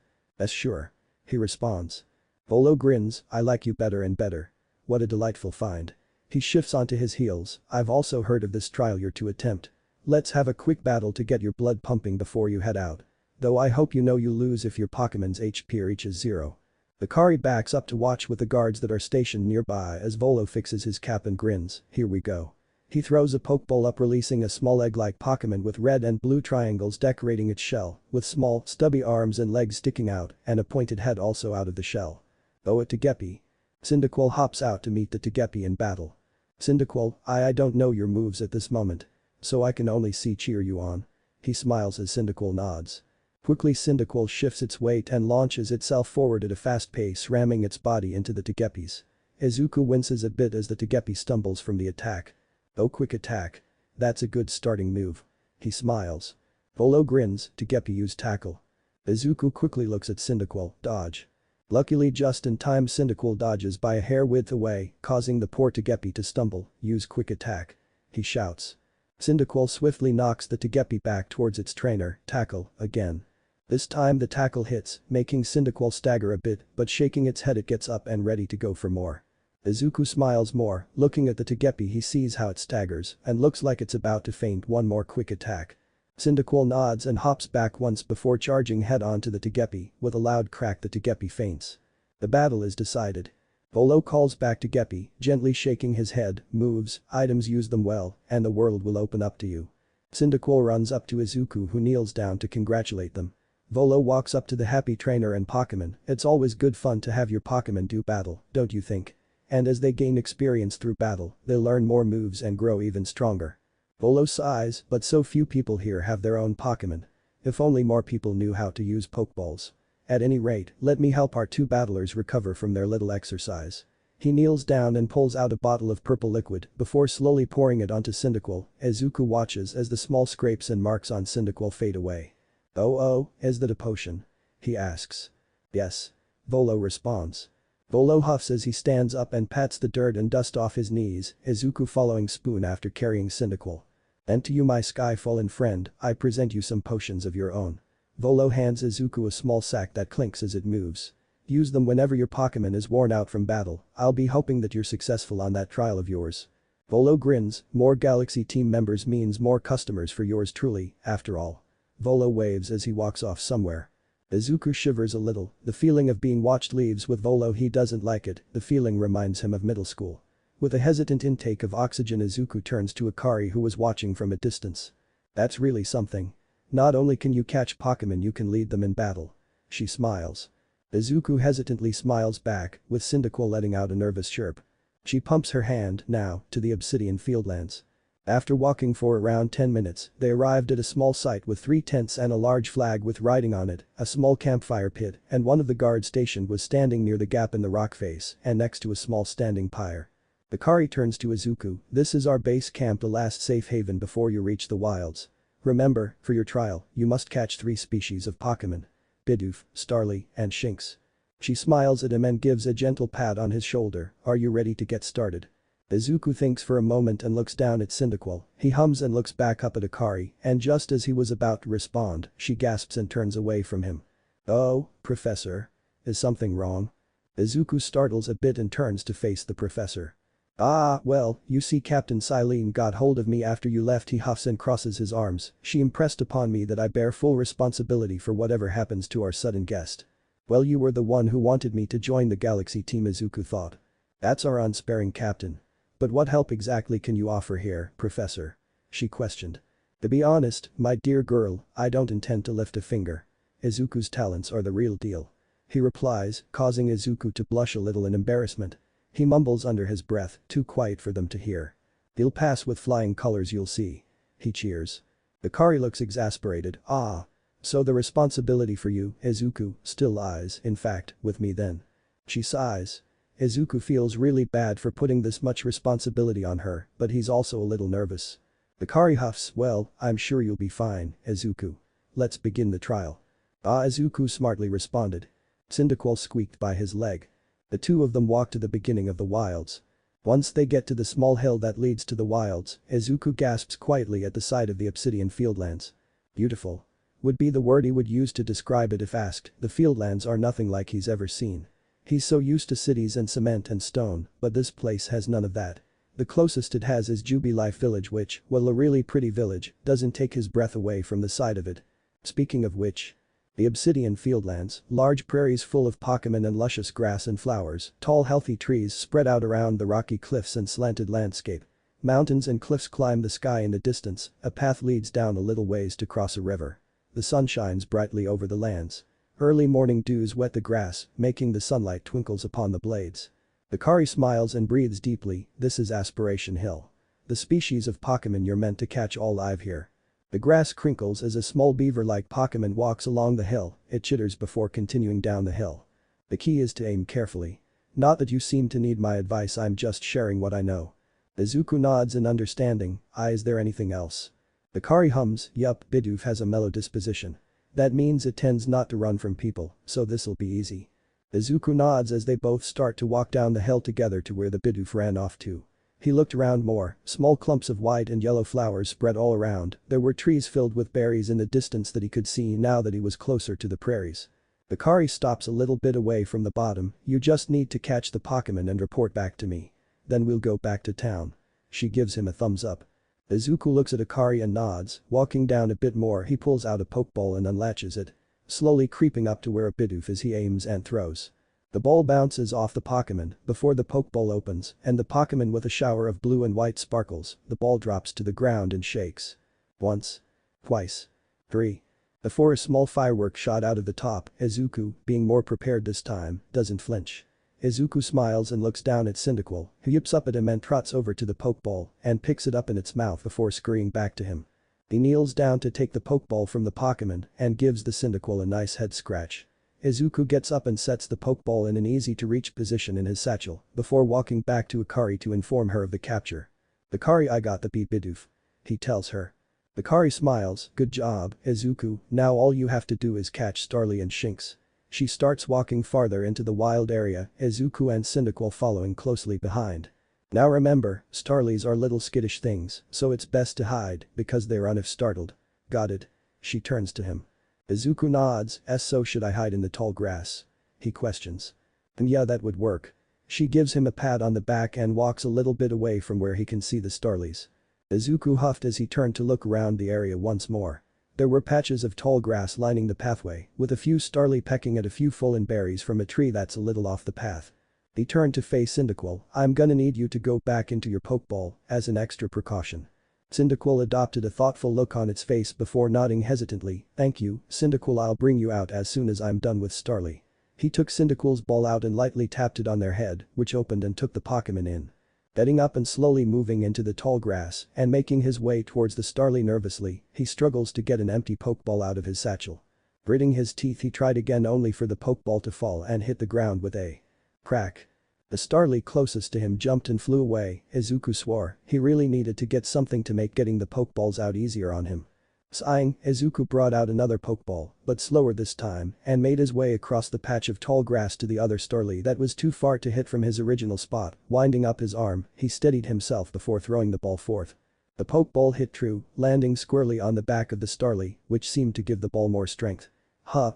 Sure. He responds. Volo grins, I like you better and better. What a delightful find. He shifts onto his heels. I've also heard of this trial you're to attempt. Let's have a quick battle to get your blood pumping before you head out. Though I hope you know you lose if your Pokémon's HP reaches 0. Akari backs up to watch with the guards that are stationed nearby as Volo fixes his cap and grins. Here we go. He throws a Pokeball up, releasing a small egg-like Pokémon with red and blue triangles decorating its shell, with small, stubby arms and legs sticking out and a pointed head also out of the shell. Oh, a Togepi. Cyndaquil hops out to meet the Togepi in battle. Cyndaquil, I don't know your moves at this moment. So I can only cheer you on. He smiles as Cyndaquil nods. Quickly Cyndaquil shifts its weight and launches itself forward at a fast pace, ramming its body into the Togepi's. Izuku winces a bit as the Togepi stumbles from the attack. Oh, quick attack. That's a good starting move. He smiles. Volo grins. Togepi used tackle. Izuku quickly looks at Cyndaquil. Dodge. Luckily just in time, Cyndaquil dodges by a hair width away, causing the poor Togepi to stumble. Use quick attack. He shouts. Cyndaquil swiftly knocks the Togepi back towards its trainer. Tackle, again. This time the tackle hits, making Cyndaquil stagger a bit, but shaking its head it gets up and ready to go for more. Izuku smiles more, looking at the Togepi he sees how it staggers and looks like it's about to feint one more quick attack. Cyndaquil nods and hops back once before charging head-on to the Togepi. With a loud crack the Togepi faints. The battle is decided. Volo calls back Togepi, gently shaking his head, moves, items use them well, and the world will open up to you. Cyndaquil runs up to Izuku who kneels down to congratulate them. Volo walks up to the happy trainer and Pokémon. It's always good fun to have your Pokémon do battle, don't you think? And as they gain experience through battle, they'll learn more moves and grow even stronger. Volo sighs, but so few people here have their own Pokémon. If only more people knew how to use Pokeballs. At any rate, let me help our two battlers recover from their little exercise. He kneels down and pulls out a bottle of purple liquid before slowly pouring it onto Cyndaquil. Izuku watches as the small scrapes and marks on Cyndaquil fade away. Oh, is that a potion? He asks. Yes. Volo responds. Volo huffs as he stands up and pats the dirt and dust off his knees, Izuku following Spoon after carrying Cyndaquil. And to you my sky-fallen friend, I present you some potions of your own. Volo hands Izuku a small sack that clinks as it moves. Use them whenever your Pokémon is worn out from battle, I'll be hoping that you're successful on that trial of yours. Volo grins, more Galaxy team members means more customers for yours truly, after all. Volo waves as he walks off somewhere. Izuku shivers a little, the feeling of being watched leaves with Volo. He doesn't like it, the feeling reminds him of middle school. With a hesitant intake of oxygen Izuku turns to Akari who was watching from a distance. That's really something. Not only can you catch Pokémon, you can lead them in battle. She smiles. Izuku hesitantly smiles back, with Cyndaquil letting out a nervous chirp. She pumps her hand, now, to the Obsidian Fieldlands. After walking for around 10 minutes, they arrived at a small site with 3 tents and a large flag with writing on it, a small campfire pit, and one of the guards stationed was standing near the gap in the rock face and next to a small standing pyre. Akari turns to Izuku, this is our base camp, the last safe haven before you reach the wilds. Remember, for your trial, you must catch 3 species of Pokémon. Bidoof, Starly, and Shinx. She smiles at him and gives a gentle pat on his shoulder, are you ready to get started? Izuku thinks for a moment and looks down at Cyndaquil. He hums and looks back up at Akari, and just as he was about to respond, she gasps and turns away from him. Oh, Professor. Is something wrong? Izuku startles a bit and turns to face the professor. Ah, well, you see Captain Silene got hold of me after you left. He huffs and crosses his arms. She impressed upon me that I bear full responsibility for whatever happens to our sudden guest. Well, you were the one who wanted me to join the Galaxy team, Izuku thought. That's our unsparing captain. But what help exactly can you offer here, Professor? She questioned. To be honest, my dear girl, I don't intend to lift a finger. Izuku's talents are the real deal. He replies, causing Izuku to blush a little in embarrassment. He mumbles under his breath, too quiet for them to hear. They'll pass with flying colors, you'll see. He cheers. Akari looks exasperated. Ah. So the responsibility for you, Izuku, still lies, in fact, with me then. She sighs. Izuku feels really bad for putting this much responsibility on her, but he's also a little nervous. Akari huffs, well, I'm sure you'll be fine, Izuku. Let's begin the trial. Ah, Izuku smartly responded. Cyndaquil squeaked by his leg. The two of them walk to the beginning of the wilds. Once they get to the small hill that leads to the wilds, Izuku gasps quietly at the sight of the Obsidian Fieldlands. Beautiful. Would be the word he would use to describe it if asked. The Fieldlands are nothing like he's ever seen. He's so used to cities and cement and stone, but this place has none of that. The closest it has is Jubilife Village, which, while a really pretty village, doesn't take his breath away from the sight of it. Speaking of which. The Obsidian Fieldlands, large prairies full of Pokémon and luscious grass and flowers, tall healthy trees spread out around the rocky cliffs and slanted landscape. Mountains and cliffs climb the sky in the distance, a path leads down a little ways to cross a river. The sun shines brightly over the lands. Early morning dews wet the grass, making the sunlight twinkles upon the blades. Akari smiles and breathes deeply, this is Aspiration Hill. The species of Pokémon you're meant to catch all live here. The grass crinkles as a small beaver-like Pokémon walks along the hill, it chitters before continuing down the hill. The key is to aim carefully. Not that you seem to need my advice, I'm just sharing what I know. Izuku nods in understanding, is there anything else? Akari hums, yup, Bidoof has a mellow disposition. That means it tends not to run from people, so this'll be easy. Izuku nods as they both start to walk down the hill together to where the Bidoof ran off to. He looked around more, small clumps of white and yellow flowers spread all around, there were trees filled with berries in the distance that he could see now that he was closer to the prairies. The Kari stops a little bit away from the bottom, you just need to catch the Pokemon and report back to me. Then we'll go back to town. She gives him a thumbs up. Izuku looks at Akari and nods, walking down a bit more he pulls out a Pokeball and unlatches it. Slowly creeping up to where a Bidoof is he aims and throws. The ball bounces off the Pokemon before the Pokeball opens and the Pokemon with a shower of blue and white sparkles, the ball drops to the ground and shakes. Once. Twice. 3. Before a small firework shot out of the top, Izuku, being more prepared this time, doesn't flinch. Izuku smiles and looks down at Cyndaquil, who yips up at him and trots over to the Pokeball and picks it up in its mouth before scurrying back to him. He kneels down to take the Pokeball from the Pokemon and gives the Cyndaquil a nice head scratch. Izuku gets up and sets the Pokeball in an easy-to-reach position in his satchel before walking back to Akari to inform her of the capture. "Akari, I got the Bidoof," he tells her. Akari smiles, "Good job, Izuku, now all you have to do is catch Starly and Shinx." She starts walking farther into the wild area, Izuku and Cyndaquil following closely behind. Now remember, Starlies are little skittish things, so it's best to hide because they run if startled. Got it? She turns to him. Izuku nods, so should I hide in the tall grass? He questions. And yeah, that would work. She gives him a pat on the back and walks a little bit away from where he can see the Starlies. Izuku huffed as he turned to look around the area once more. There were patches of tall grass lining the pathway, with a few Starly pecking at a few fallen berries from a tree that's a little off the path. He turned to face Cyndaquil, "I'm gonna need you to go back into your Pokeball, as an extra precaution." Cyndaquil adopted a thoughtful look on its face before nodding hesitantly, "Thank you, Cyndaquil, I'll bring you out as soon as I'm done with Starly." He took Cyndaquil's ball out and lightly tapped it on their head, which opened and took the Pokemon in. Getting up and slowly moving into the tall grass and making his way towards the Starly nervously, he struggles to get an empty Pokeball out of his satchel. Gritting his teeth he tried again only for the Pokeball to fall and hit the ground with a crack. The Starly closest to him jumped and flew away, Izuku swore he really needed to get something to make getting the Pokeballs out easier on him. Sighing, Izuku brought out another Pokeball, but slower this time, and made his way across the patch of tall grass to the other Starly that was too far to hit from his original spot. Winding up his arm, he steadied himself before throwing the ball forth. The Pokeball hit true, landing squarely on the back of the Starly, which seemed to give the ball more strength.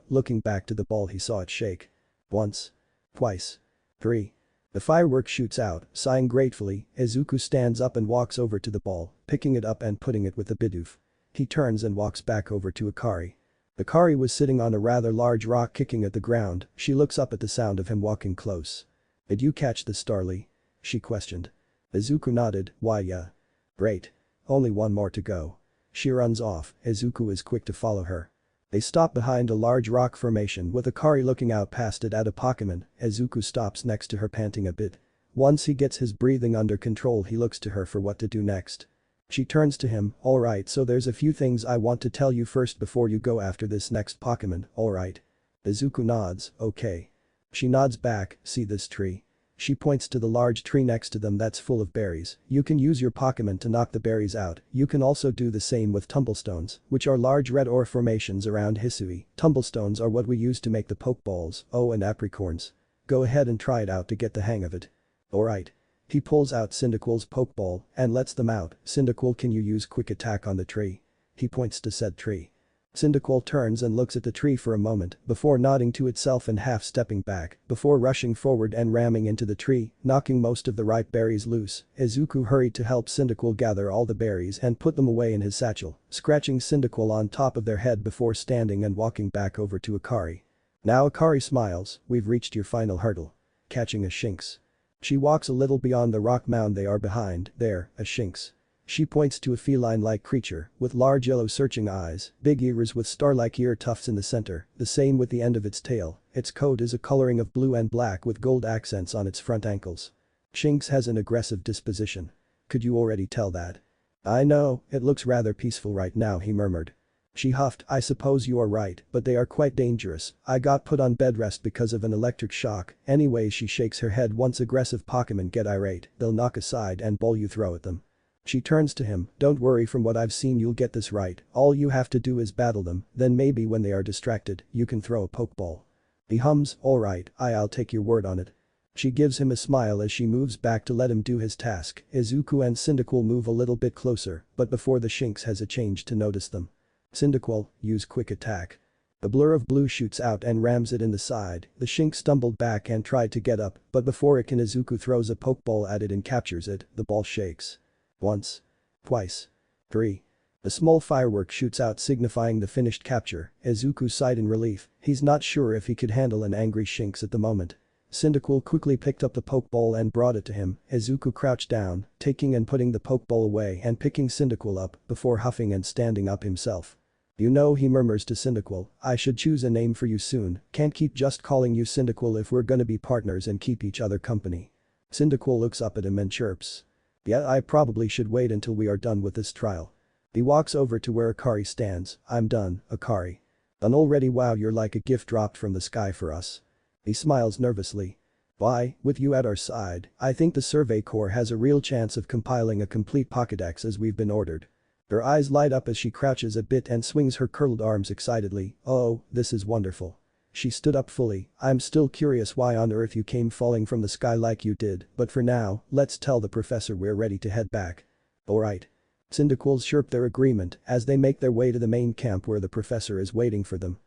Looking back to the ball he saw it shake. Once. Twice. 3. The firework shoots out, sighing gratefully, Izuku stands up and walks over to the ball, picking it up and putting it with the Bidoof. He turns and walks back over to Akari. Akari was sitting on a rather large rock kicking at the ground, she looks up at the sound of him walking close. "Did you catch the Starly?" she questioned. Izuku nodded, "Why yeah. Great. Only one more to go." She runs off, Izuku is quick to follow her. They stop behind a large rock formation with Akari looking out past it at a Pokemon. Izuku stops next to her panting a bit. Once he gets his breathing under control he looks to her for what to do next. She turns to him, "Alright, so there's a few things I want to tell you first before you go after this next Pokemon, alright?" Izuku nods, "Okay." She nods back, "See this tree?" She points to the large tree next to them that's full of berries. "You can use your Pokemon to knock the berries out. You can also do the same with tumblestones, which are large red ore formations around Hisui. Tumblestones are what we use to make the Pokeballs, and apricorns. Go ahead and try it out to get the hang of it." "Alright." He pulls out Cyndaquil's Pokeball and lets them out. "Cyndaquil, can you use quick attack on the tree?" He points to said tree. Cyndaquil turns and looks at the tree for a moment before nodding to itself and half stepping back before rushing forward and ramming into the tree, knocking most of the ripe berries loose. Izuku hurried to help Cyndaquil gather all the berries and put them away in his satchel, scratching Cyndaquil on top of their head before standing and walking back over to Akari. Now Akari smiles, "We've reached your final hurdle. Catching a Shinx." She walks a little beyond the rock mound they are behind, there, a Shinx. She points to a feline-like creature, with large yellow searching eyes, big ears with star-like ear tufts in the center, the same with the end of its tail. Its coat is a coloring of blue and black with gold accents on its front ankles. Shinx has an aggressive disposition. "Could you already tell that?" "I know, it looks rather peaceful right now," he murmured. She huffed, "I suppose you are right, but they are quite dangerous. I got put on bed rest because of an electric shock." Anyway, she shakes her head. "Once aggressive Pokemon get irate, they'll knock aside and ball you throw at them." She turns to him, "Don't worry, from what I've seen you'll get this right. All you have to do is battle them, then maybe when they are distracted, you can throw a Pokeball." He hums, "Alright, I'll take your word on it." She gives him a smile as she moves back to let him do his task. Izuku and Cyndaquil move a little bit closer, but before the Shinx has a change to notice them. "Cyndaquil, use quick attack." A blur of blue shoots out and rams it in the side. The Shink stumbled back and tried to get up, but before it can, Izuku throws a pokeball at it and captures it. The ball shakes. Once. Twice. 3. A small firework shoots out, signifying the finished capture. Izuku sighed in relief. He's not sure if he could handle an angry Shinx at the moment. Cyndaquil quickly picked up the pokeball and brought it to him. Izuku crouched down, taking and putting the pokeball away and picking Cyndaquil up before huffing and standing up himself. You know, he murmurs to Cyndaquil, I should choose a name for you soon, can't keep just calling you Cyndaquil if we're gonna be partners and keep each other company. Cyndaquil looks up at him and chirps. Yeah, I probably should wait until we are done with this trial. He walks over to where Akari stands. I'm done, Akari. Done already? Wow, you're like a gift dropped from the sky for us. He smiles nervously. Why, with you at our side, I think the Survey Corps has a real chance of compiling a complete Pokédex as we've been ordered. Her eyes light up as she crouches a bit and swings her curled arms excitedly. Oh, this is wonderful. She stood up fully. I'm still curious why on earth you came falling from the sky like you did, but for now, let's tell the professor we're ready to head back. Alright. Cyndaquils chirp their agreement as they make their way to the main camp where the professor is waiting for them.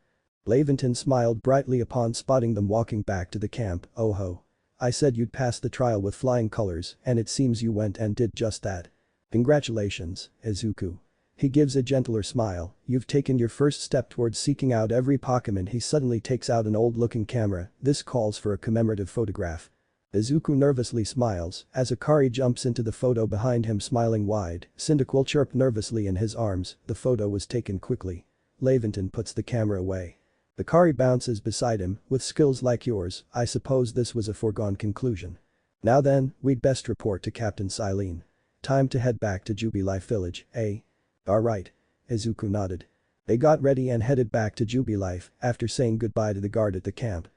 Laventon smiled brightly upon spotting them walking back to the camp. Oh ho. I said you'd pass the trial with flying colors, and it seems you went and did just that. Congratulations, Izuku. He gives a gentler smile. You've taken your first step towards seeking out every Pokémon. He suddenly takes out an old-looking camera. This calls for a commemorative photograph. Izuku nervously smiles as Akari jumps into the photo behind him, smiling wide. Cyndaquil chirped nervously in his arms. The photo was taken quickly. Laventon puts the camera away. Akari bounces beside him. With skills like yours, I suppose this was a foregone conclusion. Now then, we'd best report to Captain Silene. Time to head back to Jubilife Village, eh? Alright. Izuku nodded. They got ready and headed back to Jubilife after saying goodbye to the guard at the camp.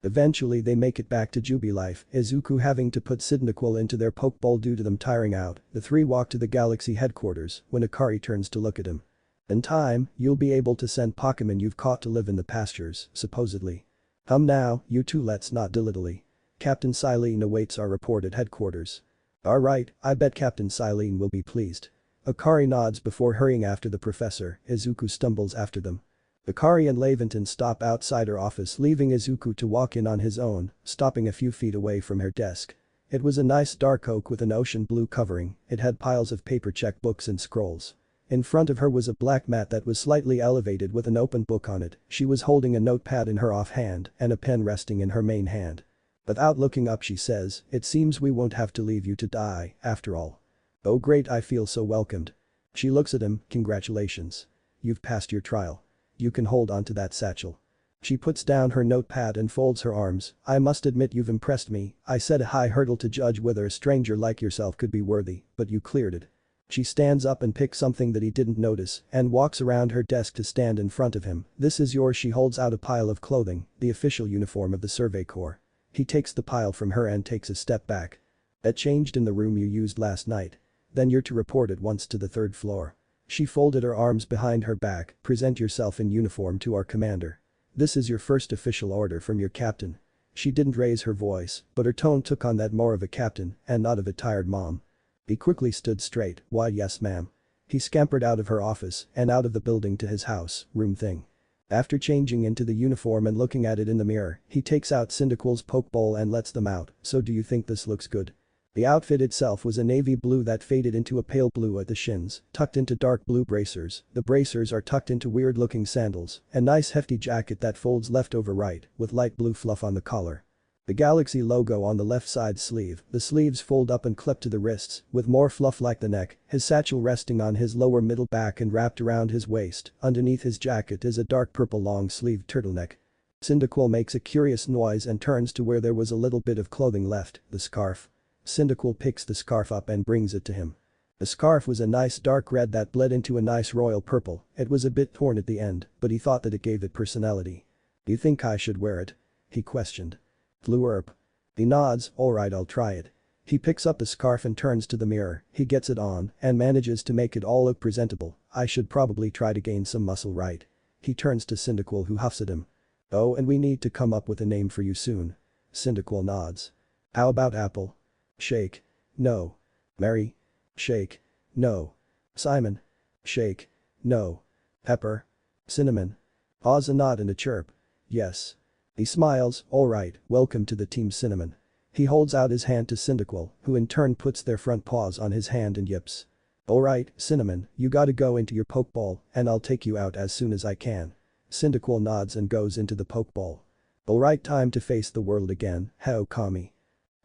Eventually they make it back to Jubilife, Izuku having to put Cyndaquil into their Pokeball due to them tiring out. The three walk to the Galaxy headquarters when Akari turns to look at him. In time, you'll be able to send Pokémon you've caught to live in the pastures, supposedly. Now, you two, let's not dilly-dally. Captain Silene awaits our report at headquarters. Alright, I bet Captain Silene will be pleased. Akari nods before hurrying after the professor. Izuku stumbles after them. Akari and Laventon stop outside her office, leaving Izuku to walk in on his own, stopping a few feet away from her desk. It was a nice dark oak with an ocean blue covering. It had piles of paper checkbooks and scrolls. In front of her was a black mat that was slightly elevated with an open book on it. She was holding a notepad in her offhand and a pen resting in her main hand. Without looking up, she says, it seems we won't have to leave you to die, after all. Oh great, I feel so welcomed. She looks at him. Congratulations. You've passed your trial. You can hold on to that satchel. She puts down her notepad and folds her arms. I must admit you've impressed me. I set a high hurdle to judge whether a stranger like yourself could be worthy, but you cleared it. She stands up and picks something that he didn't notice and walks around her desk to stand in front of him. This is yours. She holds out a pile of clothing, the official uniform of the Survey Corps. He takes the pile from her and takes a step back. That changed in the room you used last night. Then you're to report at once to the 3rd floor. She folded her arms behind her back. Present yourself in uniform to our commander. This is your first official order from your captain. She didn't raise her voice, but her tone took on that more of a captain and not of a tired mom. He quickly stood straight. Why, yes ma'am. He scampered out of her office and out of the building to his house, room thing. After changing into the uniform and looking at it in the mirror, he takes out Cyndaquil's Pokeball and lets them out. So do you think this looks good? The outfit itself was a navy blue that faded into a pale blue at the shins, tucked into dark blue bracers. The bracers are tucked into weird-looking sandals. A nice hefty jacket that folds left over right, with light blue fluff on the collar. The Galaxy logo on the left side sleeve. The sleeves fold up and clip to the wrists, with more fluff like the neck. His satchel resting on his lower middle back and wrapped around his waist. Underneath his jacket is a dark purple long-sleeved turtleneck. Cyndaquil makes a curious noise and turns to where there was a little bit of clothing left, the scarf. Cyndaquil picks the scarf up and brings it to him. The scarf was a nice dark red that bled into a nice royal purple. It was a bit torn at the end, but he thought that it gave it personality. Do you think I should wear it? He questioned. Blue-erp. He nods. Alright, I'll try it. He picks up the scarf and turns to the mirror. He gets it on and manages to make it all look presentable. I should probably try to gain some muscle, right? He turns to Cyndaquil, who huffs at him. Oh, and we need to come up with a name for you soon. Cyndaquil nods. How about Apple? Shake. No. Mary? Shake. No. Simon? Shake. No. Pepper? Cinnamon? Pause, a nod and a chirp. Yes. He smiles, alright, welcome to the team Cinnamon. He holds out his hand to Cyndaquil, who in turn puts their front paws on his hand and yips. Alright, Cinnamon, you gotta go into your Pokeball, and I'll take you out as soon as I can. Cyndaquil nods and goes into the Pokeball. Alright, time to face the world again, how Kami.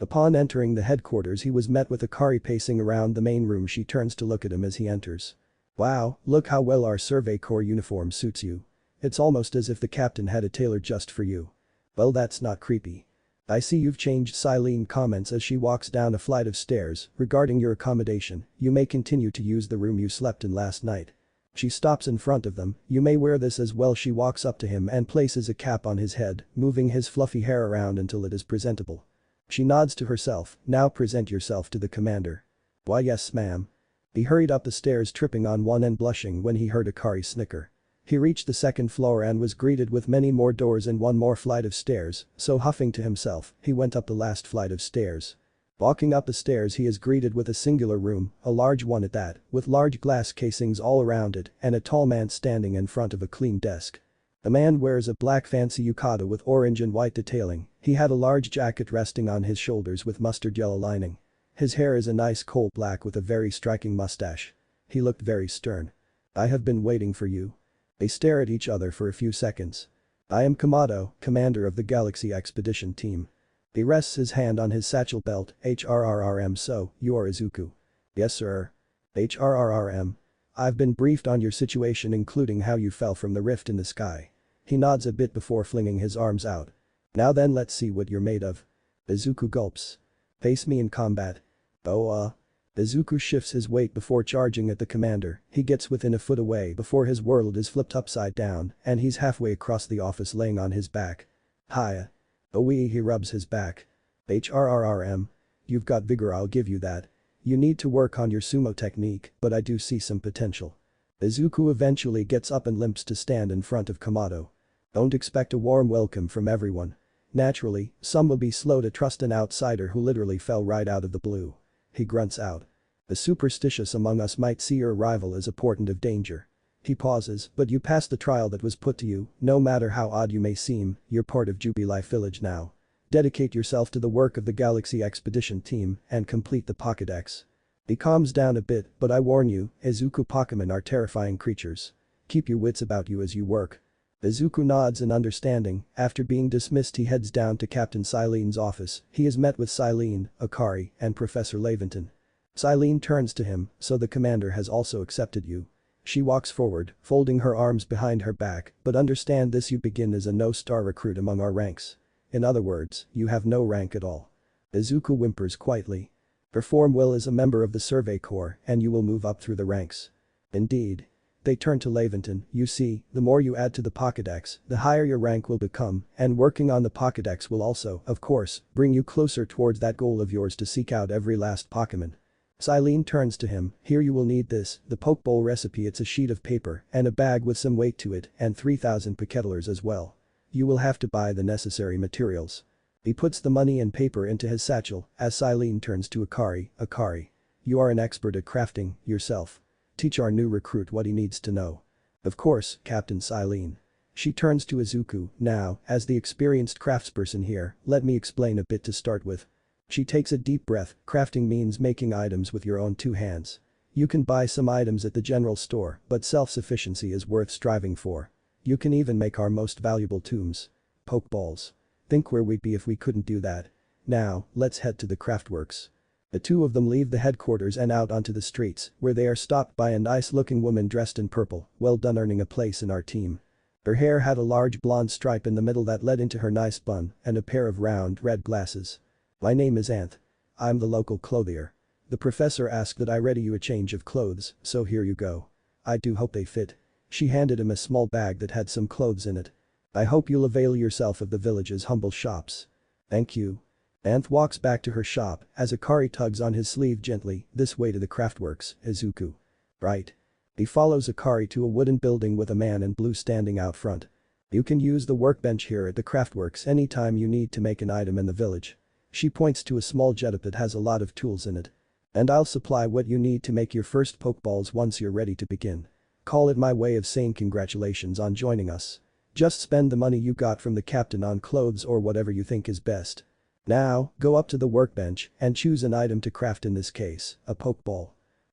Upon entering the headquarters he was met with Akari pacing around the main room. She turns to look at him as he enters. Wow, look how well our Survey Corps uniform suits you. It's almost as if the captain had it tailored just for you. Well, that's not creepy. I see you've changed. Silene comments as she walks down a flight of stairs. Regarding your accommodation, you may continue to use the room you slept in last night. She stops in front of them. You may wear this as well. She walks up to him and places a cap on his head, moving his fluffy hair around until it is presentable. She nods to herself. Now present yourself to the commander. Why yes ma'am. He hurried up the stairs, tripping on one and blushing when he heard Akari snicker. He reached the second floor and was greeted with many more doors and one more flight of stairs, so huffing to himself, he went up the last flight of stairs. Walking up the stairs he is greeted with a singular room, a large one at that, with large glass casings all around it and a tall man standing in front of a clean desk. The man wears a black fancy yukata with orange and white detailing. He had a large jacket resting on his shoulders with mustard yellow lining. His hair is a nice coal black with a very striking mustache. He looked very stern. I have been waiting for you. They stare at each other for a few seconds. I am Kamado, commander of the Galaxy Expedition Team. He rests his hand on his satchel belt. HRRRM. So, you are Izuku. Yes sir. HRRRM. I've been briefed on your situation, including how you fell from the rift in the sky. He nods a bit before flinging his arms out. Now then, let's see what you're made of. Izuku gulps. Face me in combat. Oh Izuku shifts his weight before charging at the commander. He gets within a foot away before his world is flipped upside down and he's halfway across the office laying on his back. Hiya. Oh wee, he rubs his back. HRRRM. You've got vigor, I'll give you that. You need to work on your sumo technique, but I do see some potential. Izuku eventually gets up and limps to stand in front of Kamado. Don't expect a warm welcome from everyone. Naturally, some will be slow to trust an outsider who literally fell right out of the blue. He grunts out. The superstitious among us might see your arrival as a portent of danger. He pauses, but you passed the trial that was put to you. No matter how odd you may seem, you're part of Jubilife Village now. Dedicate yourself to the work of the Galaxy Expedition Team and complete the Pokédex. He calms down a bit, but I warn you, Izuku Pokémon are terrifying creatures. Keep your wits about you as you work. Izuku nods in understanding. After being dismissed he heads down to Captain Silene's office. He is met with Silene, Akari, and Professor Laventon. Silene turns to him, so the commander has also accepted you. She walks forward, folding her arms behind her back, but understand this, you begin as a no-star recruit among our ranks. In other words, you have no rank at all. Izuku whimpers quietly. Perform well as a member of the Survey Corps and you will move up through the ranks. Indeed. They turn to Laventon. You see, the more you add to the Pokédex, the higher your rank will become, and working on the Pokédex will also, of course, bring you closer towards that goal of yours to seek out every last Pokémon. Silene turns to him. Here you will need this, the Pokeball recipe. It's a sheet of paper and a bag with some weight to it and 3,000 Pokédollars as well. You will have to buy the necessary materials. He puts the money and paper into his satchel as Silene turns to Akari. Akari. You are an expert at crafting, yourself. Teach our new recruit what he needs to know. Of course, Captain Silene. She turns to Izuku. Now, as the experienced craftsperson here, let me explain a bit to start with. She takes a deep breath. Crafting means making items with your own two hands. You can buy some items at the general store, but self-sufficiency is worth striving for. You can even make our most valuable tombs. Pokeballs. Think where we'd be if we couldn't do that. Now, let's head to the craftworks. The two of them leave the headquarters and out onto the streets, where they are stopped by a nice-looking woman dressed in purple. Well done earning a place in our team. Her hair had a large blonde stripe in the middle that led into her nice bun and a pair of round red glasses. My name is Anth. I'm the local clothier. The professor asked that I ready you a change of clothes, so here you go. I do hope they fit. She handed him a small bag that had some clothes in it. I hope you'll avail yourself of the village's humble shops. Thank you. Anth walks back to her shop as Akari tugs on his sleeve gently. This way to the craftworks, Izuku. Right. He follows Akari to a wooden building with a man in blue standing out front. You can use the workbench here at the craftworks anytime you need to make an item in the village. She points to a small jetpack that has a lot of tools in it. And I'll supply what you need to make your first Pokeballs once you're ready to begin. Call it my way of saying congratulations on joining us. Just spend the money you got from the captain on clothes or whatever you think is best. Now, go up to the workbench and choose an item to craft, in this case, a pokeball.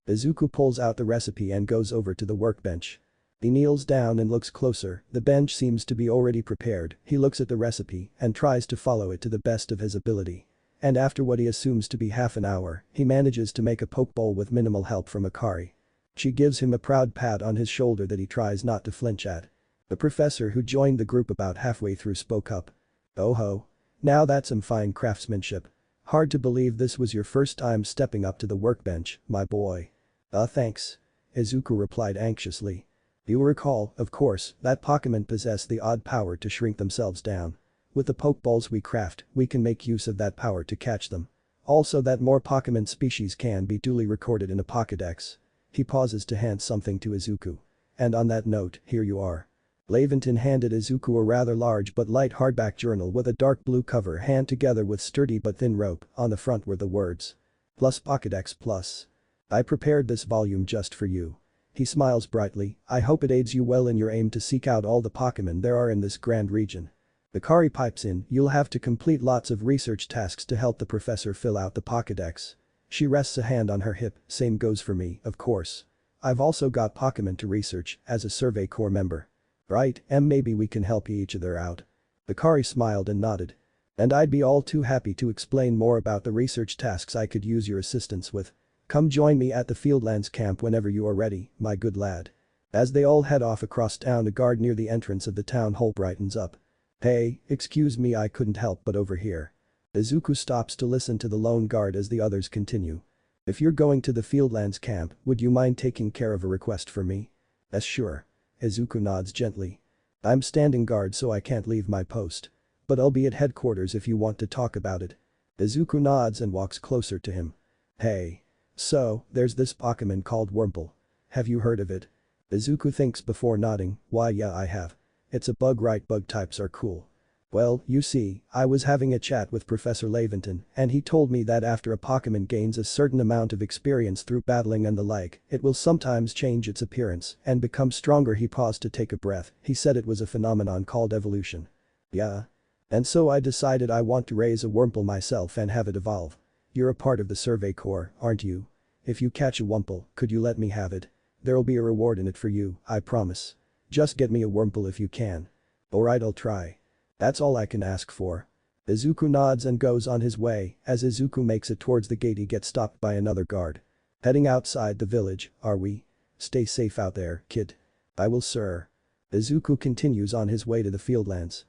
Izuku pulls out the recipe and goes over to the workbench. He kneels down and looks closer, the bench seems to be already prepared, he looks at the recipe and tries to follow it to the best of his ability. And after what he assumes to be half an hour, he manages to make a pokeball with minimal help from Akari. She gives him a proud pat on his shoulder that he tries not to flinch at. The professor, who joined the group about halfway through, spoke up. "Oh ho. Now that's some fine craftsmanship. Hard to believe this was your first time stepping up to the workbench, my boy." Thanks." Izuku replied anxiously. "You'll recall, of course, that Pokemon possess the odd power to shrink themselves down. With the Pokeballs we craft, we can make use of that power to catch them. Also that more Pokemon species can be duly recorded in a Pokédex." He pauses to hand something to Izuku. "And on that note, here you are." Laventon handed Izuku a rather large but light hardback journal with a dark blue cover hand together with sturdy but thin rope. On the front were the words. "Plus Pokédex Plus. I prepared this volume just for you." He smiles brightly. "I hope it aids you well in your aim to seek out all the Pokemon there are in this grand region." Akari pipes in, "You'll have to complete lots of research tasks to help the professor fill out the Pokédex." She rests a hand on her hip. "Same goes for me, of course. I've also got Pokemon to research as a Survey Corps member." "Right, maybe we can help each other out." Akari smiled and nodded. "And I'd be all too happy to explain more about the research tasks I could use your assistance with. Come join me at the Fieldlands camp whenever you are ready, my good lad." As they all head off across town, a guard near the entrance of the town hall brightens up. "Hey, excuse me, I couldn't help but overhear." Izuku stops to listen to the lone guard as the others continue. "If you're going to the Fieldlands camp, would you mind taking care of a request for me?" "Yes, sure." Izuku nods gently. "I'm standing guard so I can't leave my post. But I'll be at headquarters if you want to talk about it." Izuku nods and walks closer to him. "Hey. So, there's this Pokemon called Wurmple. Have you heard of it?" Izuku thinks before nodding. "Why yeah, I have. It's a bug, right? Bug types are cool." "Well, you see, I was having a chat with Professor Laventon and he told me that after a Pokemon gains a certain amount of experience through battling and the like, it will sometimes change its appearance and become stronger." He paused to take a breath. "He said it was a phenomenon called evolution." "Yeah. And so I decided I want to raise a Wurmple myself and have it evolve. You're a part of the Survey Corps, aren't you? If you catch a Wurmple, could you let me have it? There'll be a reward in it for you, I promise. Just get me a Wurmple if you can." "Alright, I'll try. That's all I can ask for." Izuku nods and goes on his way. As Izuku makes it towards the gate, he gets stopped by another guard. "Heading outside the village, are we? Stay safe out there, kid." "I will, sir." Izuku continues on his way to the Fieldlands.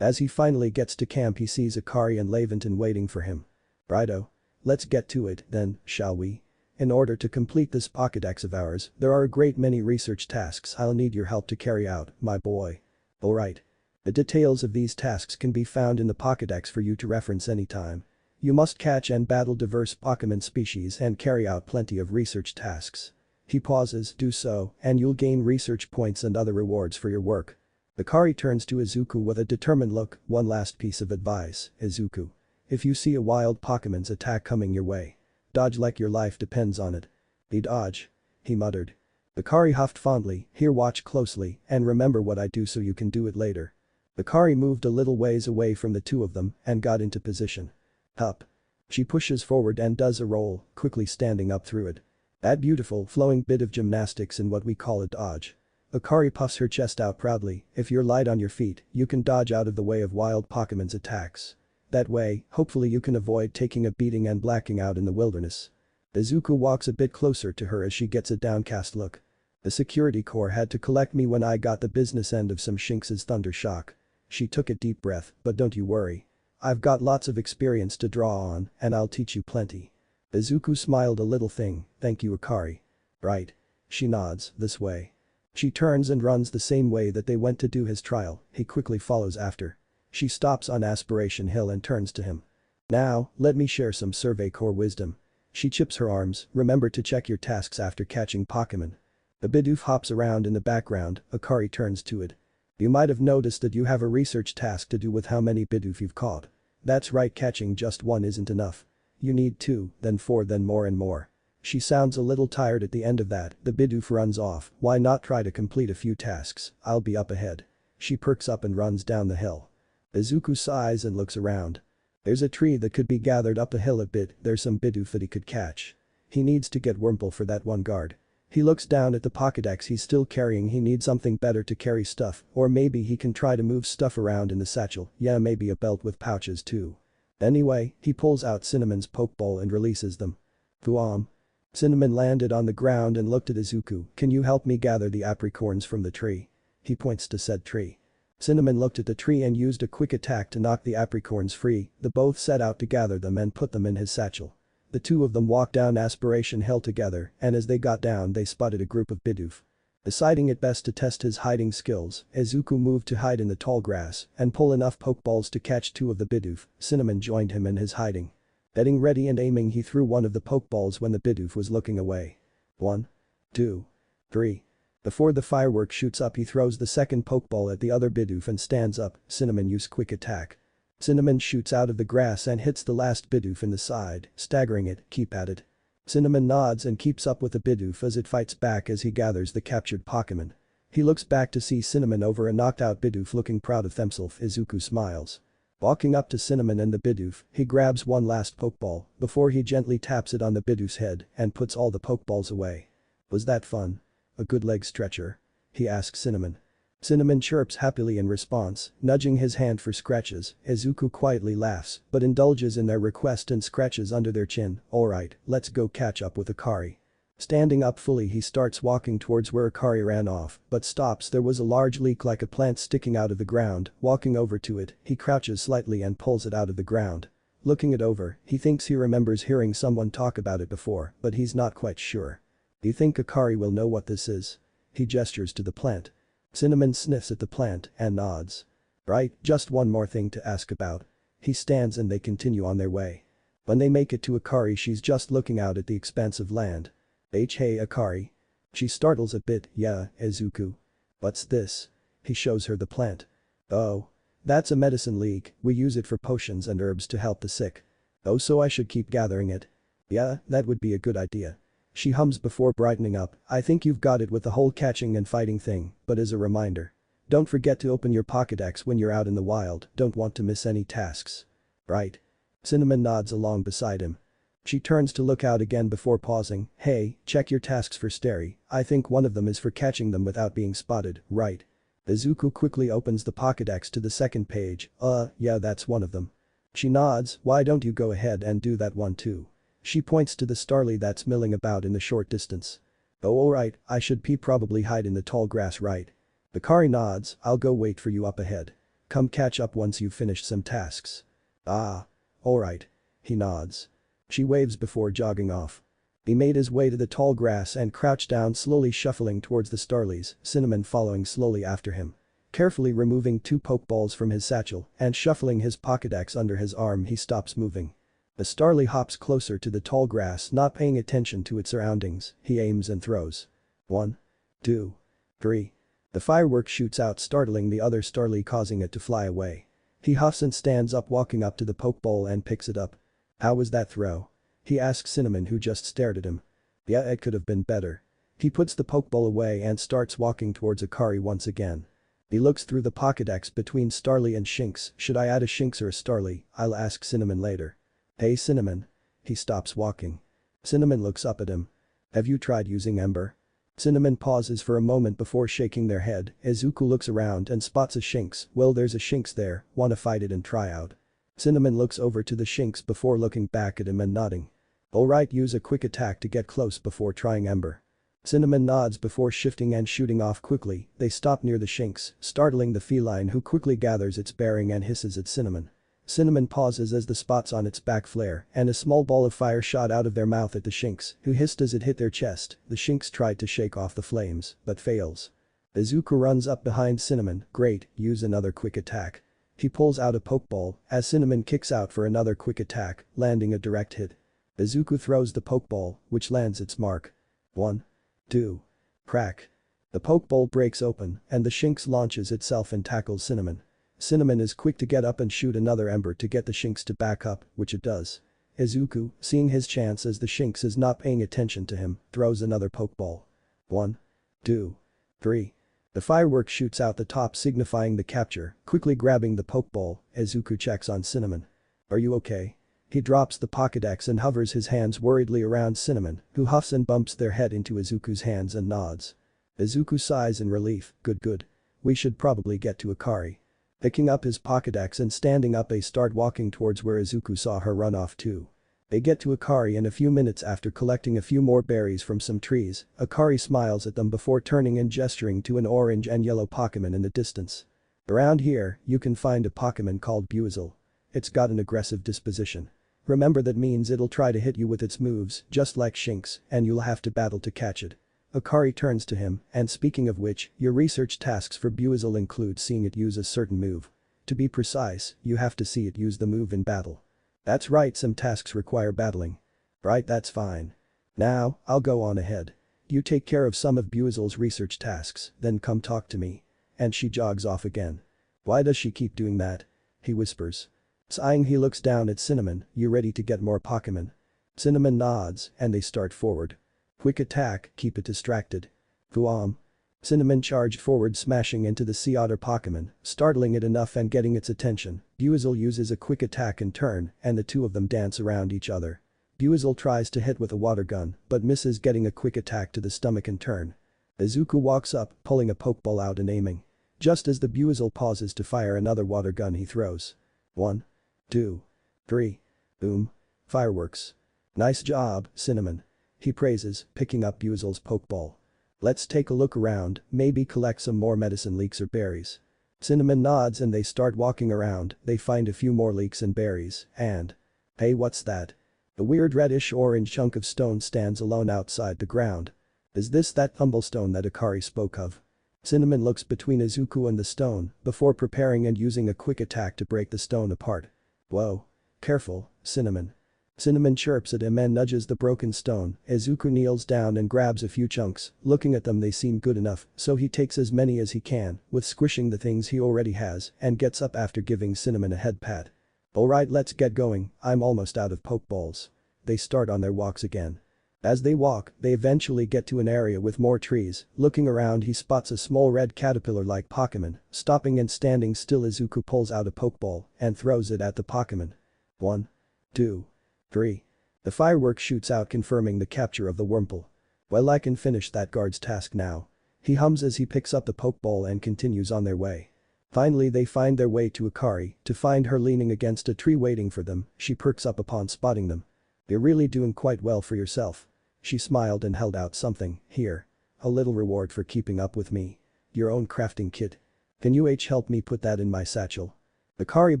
As he finally gets to camp, he sees Akari and Laventon waiting for him. "Righto. Let's get to it then, shall we? In order to complete this Pokédex of ours, there are a great many research tasks I'll need your help to carry out, my boy." "Alright. The details of these tasks can be found in the Pokédex for you to reference anytime. You must catch and battle diverse Pokémon species and carry out plenty of research tasks." He pauses. "Do so, and you'll gain research points and other rewards for your work." Akari turns to Izuku with a determined look. "One last piece of advice, Izuku. If you see a wild Pokemon's attack coming your way, dodge like your life depends on it." "He dodge?" he muttered. Akari huffed fondly. "Here, watch closely and remember what I do so you can do it later." Akari moved a little ways away from the two of them and got into position. "Up." She pushes forward and does a roll, quickly standing up through it. That beautiful flowing bit of gymnastics in what we call a dodge. Akari puffs her chest out proudly. "If you're light on your feet, you can dodge out of the way of wild Pokemon's attacks. That way, hopefully you can avoid taking a beating and blacking out in the wilderness." Izuku walks a bit closer to her as she gets a downcast look. "The security corps had to collect me when I got the business end of some Shinx's thunder shock." She took a deep breath. "But don't you worry. I've got lots of experience to draw on and I'll teach you plenty." Izuku smiled a little thing. "Thank you, Akari." "Right." She nods. "This way." She turns and runs the same way that they went to do his trial. He quickly follows after. She stops on Aspiration Hill and turns to him. "Now, let me share some Survey Corps wisdom." She chips her arms. "Remember to check your tasks after catching Pokemon." A Bidoof hops around in the background. Akari turns to it. "You might have noticed that you have a research task to do with how many Bidoof you've caught. That's right, catching just one isn't enough. You need 2, then 4, then more and more." She sounds a little tired at the end of that. The Bidoof runs off. "Why not try to complete a few tasks? I'll be up ahead." She perks up and runs down the hill. Izuku sighs and looks around. There's a tree that could be gathered up a hill a bit, there's some Bidoof that he could catch. He needs to get Wurmple for that one guard. He looks down at the Pokédex he's still carrying, he needs something better to carry stuff, or maybe he can try to move stuff around in the satchel, yeah maybe a belt with pouches too. Anyway, he pulls out Cinnamon's Pokeball and releases them. Thuam. Cinnamon landed on the ground and looked at Izuku, can you help me gather the apricorns from the tree? He points to said tree. Cinnamon looked at the tree and used a quick attack to knock the apricorns free, the both set out to gather them and put them in his satchel. The two of them walked down Aspiration Hill together, and as they got down they spotted a group of Bidoof. Deciding it best to test his hiding skills, Izuku moved to hide in the tall grass and pull enough Pokeballs to catch two of the Bidoof. Cinnamon joined him in his hiding. Getting ready and aiming, he threw one of the Pokeballs when the Bidoof was looking away. 1, 2, 3. Before the firework shoots up, he throws the second Pokeball at the other Bidoof and stands up. Cinnamon used quick attack. Cinnamon shoots out of the grass and hits the last Bidoof in the side, staggering it, keep at it. Cinnamon nods and keeps up with the Bidoof as it fights back as he gathers the captured Pokémon. He looks back to see Cinnamon over a knocked out Bidoof looking proud of himself. Izuku smiles. Walking up to Cinnamon and the Bidoof, he grabs one last Pokeball before he gently taps it on the Bidoof's head and puts all the Pokeballs away. Was that fun? A good leg stretcher? He asks Cinnamon. Cinnamon chirps happily in response, nudging his hand for scratches. Izuku quietly laughs, but indulges in their request and scratches under their chin. Alright, let's go catch up with Akari. Standing up fully, he starts walking towards where Akari ran off, but stops. There was a large leak like a plant sticking out of the ground. Walking over to it, he crouches slightly and pulls it out of the ground. Looking it over, he thinks he remembers hearing someone talk about it before, but he's not quite sure. Do you think Akari will know what this is? He gestures to the plant. Cinnamon sniffs at the plant and nods. Right, just one more thing to ask about. He stands and they continue on their way. When they make it to Akari, she's just looking out at the expanse of land. Hey Akari. She startles a bit. Yeah, Izuku. What's this? He shows her the plant. Oh. That's a medicine leaf, we use it for potions and herbs to help the sick. Oh, so I should keep gathering it? Yeah, that would be a good idea. She hums before brightening up. I think you've got it with the whole catching and fighting thing, but as a reminder. Don't forget to open your Pokédex when you're out in the wild, don't want to miss any tasks. Right. Cinnamon nods along beside him. She turns to look out again before pausing. Hey, check your tasks for Starry, I think one of them is for catching them without being spotted, right? Izuku quickly opens the Pokédex to the second page. Yeah, that's one of them. She nods. Why don't you go ahead and do that one too? She points to the starly that's milling about in the short distance. Oh alright, I should probably hide in the tall grass, right? Akari nods. I'll go wait for you up ahead. Come catch up once you've finished some tasks. Ah. Alright. He nods. She waves before jogging off. He made his way to the tall grass and crouched down, slowly shuffling towards the starlies, Cinnamon following slowly after him. Carefully removing two Pokeballs from his satchel and shuffling his Pokédex under his arm, he stops moving. The starly hops closer to the tall grass, not paying attention to its surroundings. He aims and throws. 1, 2, 3. The firework shoots out, startling the other starly, causing it to fly away. He huffs and stands up, walking up to the Pokeball and picks it up. How was that throw? He asks Cinnamon, who just stared at him. Yeah, it could have been better. He puts the Pokeball away and starts walking towards Akari once again. He looks through the Pokédex between Starly and Shinx. Should I add a Shinx or a Starly? I'll ask Cinnamon later. Hey Cinnamon. He stops walking. Cinnamon looks up at him. Have you tried using Ember? Cinnamon pauses for a moment before shaking their head. Izuku looks around and spots a Shinx. Well, there's a Shinx there, wanna fight it and try out? Cinnamon looks over to the Shinx before looking back at him and nodding. Alright, use a quick attack to get close before trying Ember. Cinnamon nods before shifting and shooting off quickly. They stop near the Shinx, startling the feline, who quickly gathers its bearing and hisses at Cinnamon. Cinnamon pauses as the spots on its back flare and a small ball of fire shot out of their mouth at the Shinx, who hissed as it hit their chest. The Shinx tried to shake off the flames, but fails. Izuku runs up behind Cinnamon. Great, use another quick attack. He pulls out a Pokeball as Cinnamon kicks out for another quick attack, landing a direct hit. Izuku throws the Pokeball, which lands its mark. 1, 2. Crack. The Pokeball breaks open and the Shinx launches itself and tackles Cinnamon. Cinnamon is quick to get up and shoot another Ember to get the Shinx to back up, which it does. Izuku, seeing his chance as the Shinx is not paying attention to him, throws another Pokeball. 1, 2, 3. The firework shoots out the top signifying the capture, quickly grabbing the pokeball. Izuku checks on Cinnamon. Are you okay? He drops the Pokédex and hovers his hands worriedly around Cinnamon, who huffs and bumps their head into Izuku's hands and nods. Izuku sighs in relief. Good. We should probably get to Akari. Picking up his Pokédex and standing up, they start walking towards where Izuku saw her run off to. They get to Akari in a few minutes after collecting a few more berries from some trees. Akari smiles at them before turning and gesturing to an orange and yellow Pokémon in the distance. Around here, you can find a Pokémon called Buizel. It's got an aggressive disposition. Remember, that means it'll try to hit you with its moves, just like Shinx, and you'll have to battle to catch it. Akari turns to him, and speaking of which, your research tasks for Buizel include seeing it use a certain move. To be precise, you have to see it use the move in battle. That's right, some tasks require battling. Right, that's fine. Now, I'll go on ahead. You take care of some of Buizel's research tasks, then come talk to me. And she jogs off again. Why does she keep doing that? He whispers. Sighing, he looks down at Cinnamon. You ready to get more Pokémon? Cinnamon nods, and they start forward. Quick attack, keep it distracted. Vuam. Cinnamon charged forward, smashing into the sea otter Pokémon, startling it enough and getting its attention. Buizel uses a quick attack in turn, and the two of them dance around each other. Buizel tries to hit with a water gun, but misses, getting a quick attack to the stomach in turn. Izuku walks up, pulling a Pokeball out and aiming. Just as the Buizel pauses to fire another water gun, he throws. 1, 2, 3. Boom. Fireworks. Nice job, Cinnamon. He praises, picking up Buizel's Pokeball. Let's take a look around, maybe collect some more medicine leeks or berries. Cinnamon nods and they start walking around. They find a few more leeks and berries, and… Hey, what's that? A weird reddish-orange chunk of stone stands alone outside the ground. Is this that tumblestone that Akari spoke of? Cinnamon looks between Izuku and the stone, before preparing and using a quick attack to break the stone apart. Whoa. Careful, Cinnamon. Cinnamon chirps at him and nudges the broken stone. Izuku kneels down and grabs a few chunks. Looking at them, they seem good enough, so he takes as many as he can, with squishing the things he already has, and gets up after giving Cinnamon a head pat. Alright, let's get going, I'm almost out of Pokeballs. They start on their walks again. As they walk, they eventually get to an area with more trees. Looking around, he spots a small red caterpillar-like Pokémon. Stopping and standing still, Izuku pulls out a Pokeball and throws it at the Pokémon. 1, 2, 3. The firework shoots out, confirming the capture of the Wurmple. Well, I can finish that guard's task now. He hums as he picks up the Pokeball and continues on their way. Finally, they find their way to Akari. To find her leaning against a tree waiting for them, she perks up upon spotting them. You're really doing quite well for yourself. She smiled and held out something. Here. A little reward for keeping up with me. Your own crafting kit. Can you help me put that in my satchel? Akari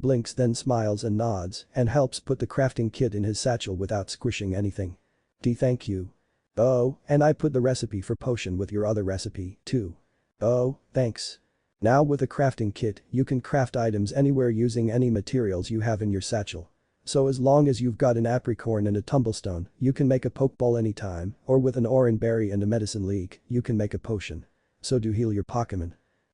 blinks, then smiles and nods, and helps put the crafting kit in his satchel without squishing anything. Thank you. Oh, and I put the recipe for potion with your other recipe, too. Oh, thanks. Now with a crafting kit, you can craft items anywhere using any materials you have in your satchel. So as long as you've got an apricorn and a tumblestone, you can make a Pokeball anytime, or with an orange berry and a medicine leek, you can make a potion. So do heal your Pokémon.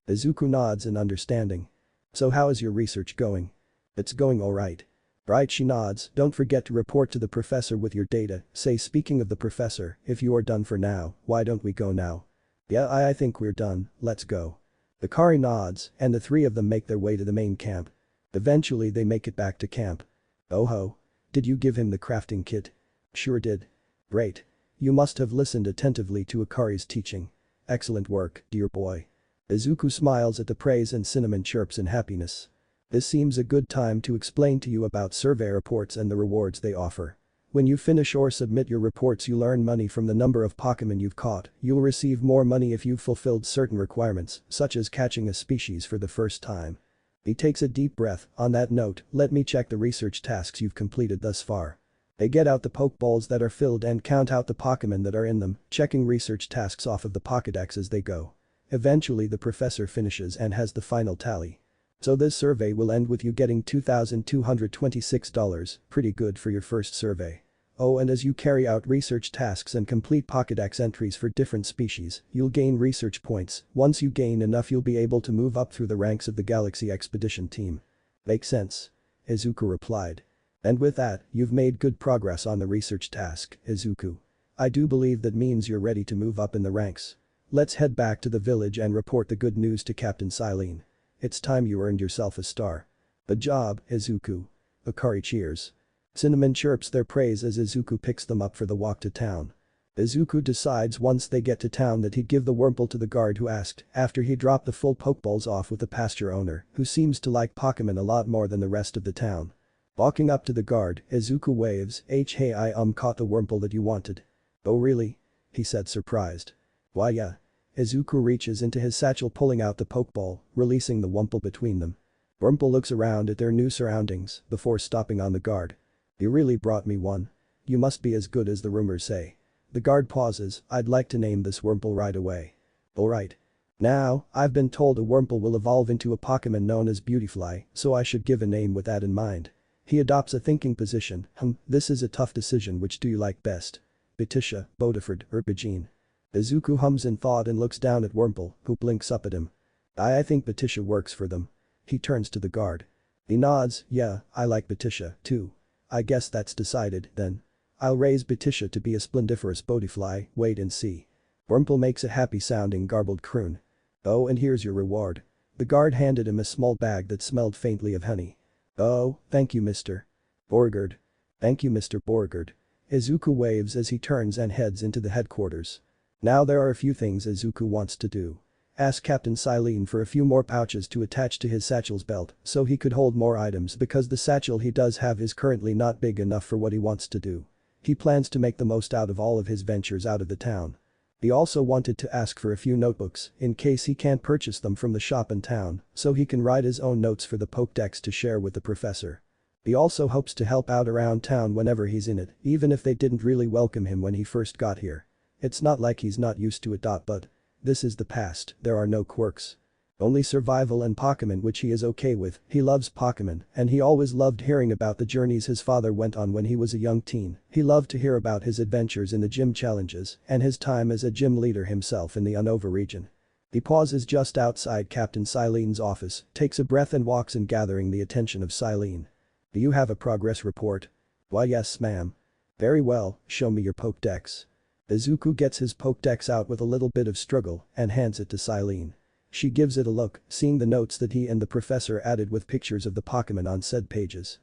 Izuku nods in understanding. So how is your research going? It's going alright. Right, she nods. Don't forget to report to the professor with your data. Say, speaking of the professor, if you are done for now, why don't we go now? Yeah, I think we're done, let's go. Akari nods, and the three of them make their way to the main camp. Eventually they make it back to camp. Oh ho. Did you give him the crafting kit? Sure did. Great. You must have listened attentively to Akari's teaching. Excellent work, dear boy. Izuku smiles at the praise and Cinnamon chirps in happiness. This seems a good time to explain to you about survey reports and the rewards they offer. When you finish or submit your reports, you'll earn money from the number of Pokémon you've caught. You'll receive more money if you've fulfilled certain requirements, such as catching a species for the first time. He takes a deep breath. On that note, let me check the research tasks you've completed thus far. They get out the Pokeballs that are filled and count out the Pokémon that are in them, checking research tasks off of the Pokédex as they go. Eventually the professor finishes and has the final tally. So this survey will end with you getting $2,226, pretty good for your first survey. Oh, and as you carry out research tasks and complete Pokédex entries for different species, you'll gain research points. Once you gain enough, you'll be able to move up through the ranks of the Galaxy Expedition team. Makes sense. Izuku replied. And with that, you've made good progress on the research task, Izuku. I do believe that means you're ready to move up in the ranks. Let's head back to the village and report the good news to Captain Silene. It's time you earned yourself a star. Good job, Izuku. Akari cheers. Cinnamon chirps their praise as Izuku picks them up for the walk to town. Izuku decides once they get to town that he'd give the Wurmple to the guard who asked after he dropped the full Pokeballs off with the pasture owner, who seems to like Pokemon a lot more than the rest of the town. Walking up to the guard, Izuku waves, hey I caught the Wurmple that you wanted. Oh really? He said surprised. Why yeah. Izuku reaches into his satchel pulling out the Pokeball, releasing the Wurmple between them. Wurmple looks around at their new surroundings before stopping on the guard. You really brought me one. You must be as good as the rumors say. The guard pauses, I'd like to name this Wurmple right away. Alright. Now, I've been told a Wurmple will evolve into a Pokemon known as Beautifly, so I should give a name with that in mind. He adopts a thinking position, this is a tough decision, which do you like best? Betisha, Bodiford, or Bajine? Izuku hums in thought and looks down at Wurmple, who blinks up at him. I think Betisha works for them. He turns to the guard. He nods, yeah, I like Betisha, too. I guess that's decided, then. I'll raise Betisha to be a splendiferous Bodifly, wait and see. Wurmple makes a happy-sounding garbled croon. Oh, and here's your reward. The guard handed him a small bag that smelled faintly of honey. Oh, thank you Mr. Borgard. Thank you Mr. Borgard. Izuku waves as he turns and heads into the headquarters. Now there are a few things Izuku wants to do. Ask Captain Silene for a few more pouches to attach to his satchel's belt so he could hold more items because the satchel he does have is currently not big enough for what he wants to do. He plans to make the most out of all of his ventures out of the town. He also wanted to ask for a few notebooks in case he can't purchase them from the shop in town so he can write his own notes for the Pokédex to share with the professor. He also hopes to help out around town whenever he's in it, even if they didn't really welcome him when he first got here. It's not like he's not used to it. But this is the past, there are no quirks. Only survival and Pokemon, which he is okay with. He loves Pokemon and he always loved hearing about the journeys his father went on when he was a young teen. He loved to hear about his adventures in the gym challenges and his time as a gym leader himself in the Unova region. He pauses just outside Captain Silene's office, takes a breath and walks in, gathering the attention of Silene. Do you have a progress report? Why yes ma'am. Very well, show me your Pokédex. Izuku gets his Pokédex out with a little bit of struggle and hands it to Silene. She gives it a look, seeing the notes that he and the professor added with pictures of the Pokemon on said pages.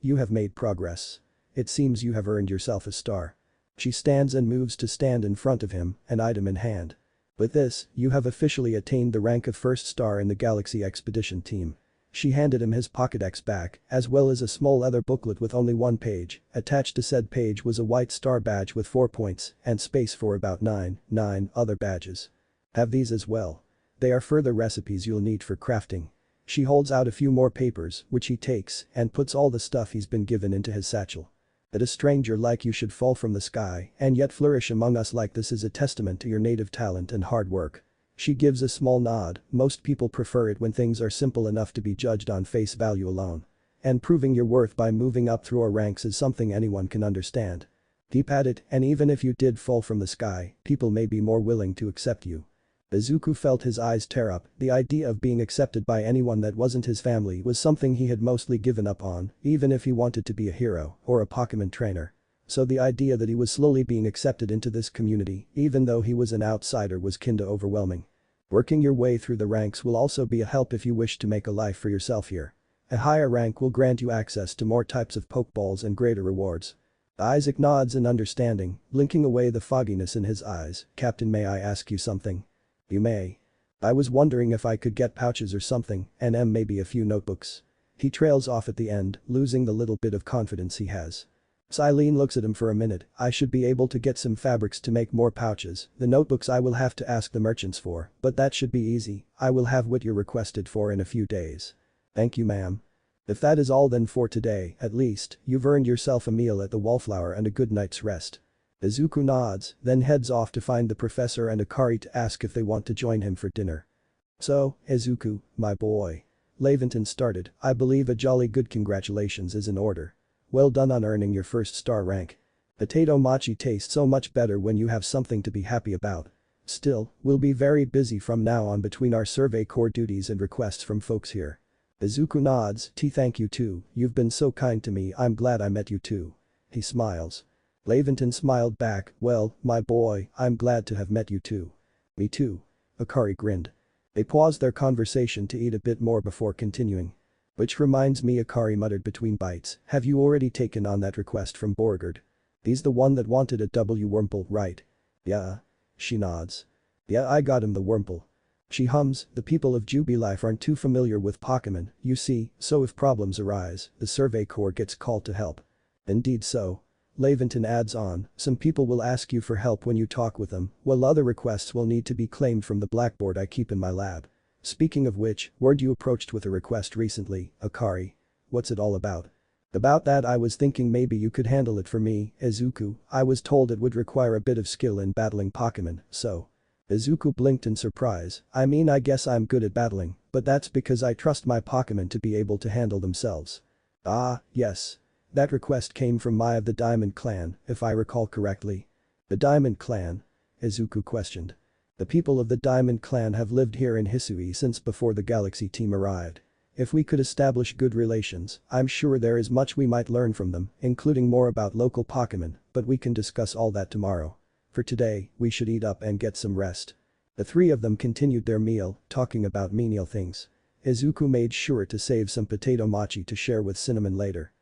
You have made progress. It seems you have earned yourself a star. She stands and moves to stand in front of him, an item in hand. With this, you have officially attained the rank of first star in the Galaxy Expedition team. She handed him his Pokédex back, as well as a small leather booklet with only one page. Attached to said page was a white star badge with 4 points and space for about 9 other badges. Have these as well. They are further recipes you'll need for crafting. She holds out a few more papers, which he takes and puts all the stuff he's been given into his satchel. That a stranger like you should fall from the sky and yet flourish among us like this is a testament to your native talent and hard work. She gives a small nod, most people prefer it when things are simple enough to be judged on face value alone. And proving your worth by moving up through our ranks is something anyone can understand. Keep at it, and even if you did fall from the sky, people may be more willing to accept you. Izuku felt his eyes tear up. The idea of being accepted by anyone that wasn't his family was something he had mostly given up on, even if he wanted to be a hero or a Pokemon trainer. So the idea that he was slowly being accepted into this community, even though he was an outsider, was kinda overwhelming. Working your way through the ranks will also be a help if you wish to make a life for yourself here. A higher rank will grant you access to more types of Pokeballs and greater rewards. Isaac nods in understanding, blinking away the fogginess in his eyes. Captain, may I ask you something? You may. I was wondering if I could get pouches or something, and maybe a few notebooks. He trails off at the end, losing the little bit of confidence he has. Silene looks at him for a minute. I should be able to get some fabrics to make more pouches. The notebooks I will have to ask the merchants for, but that should be easy. I will have what you requested for in a few days. Thank you ma'am. If that is all then for today, at least, you've earned yourself a meal at the Wallflower and a good night's rest. Izuku nods, then heads off to find the professor and Akari to ask if they want to join him for dinner. So, Izuku, my boy. Laventon started, I believe a jolly good congratulations is in order. Well done on earning your first star rank. Potato mochi tastes so much better when you have something to be happy about. Still, we'll be very busy from now on between our survey corps duties and requests from folks here. Izuku nods, thank you too, you've been so kind to me, I'm glad I met you too. He smiles. Laventon smiled back, well, my boy, I'm glad to have met you too. Me too. Akari grinned. They paused their conversation to eat a bit more before continuing. Which reminds me, Akari muttered between bites, have you already taken on that request from Borgard? He's the one that wanted a Wurmple, right? Yeah. She nods. Yeah, I got him the Wurmple. She hums, the people of Jubilife aren't too familiar with Pokemon, you see, so if problems arise, the Survey Corps gets called to help. Indeed so. Laventon adds on, some people will ask you for help when you talk with them, while other requests will need to be claimed from the blackboard I keep in my lab. Speaking of which, weren't you approached with a request recently, Akari? What's it all about? About that, I was thinking maybe you could handle it for me, Izuku. I was told it would require a bit of skill in battling Pokemon, so. Izuku blinked in surprise. I mean, I guess I'm good at battling, but that's because I trust my Pokemon to be able to handle themselves. Ah, yes. That request came from Mai of the Diamond Clan, if I recall correctly. The Diamond Clan? Izuku questioned. The people of the Diamond Clan have lived here in Hisui since before the Galaxy team arrived. If we could establish good relations, I'm sure there is much we might learn from them, including more about local Pokemon, but we can discuss all that tomorrow. For today, we should eat up and get some rest. The three of them continued their meal, talking about menial things. Izuku made sure to save some potato mochi to share with Cinnamon later.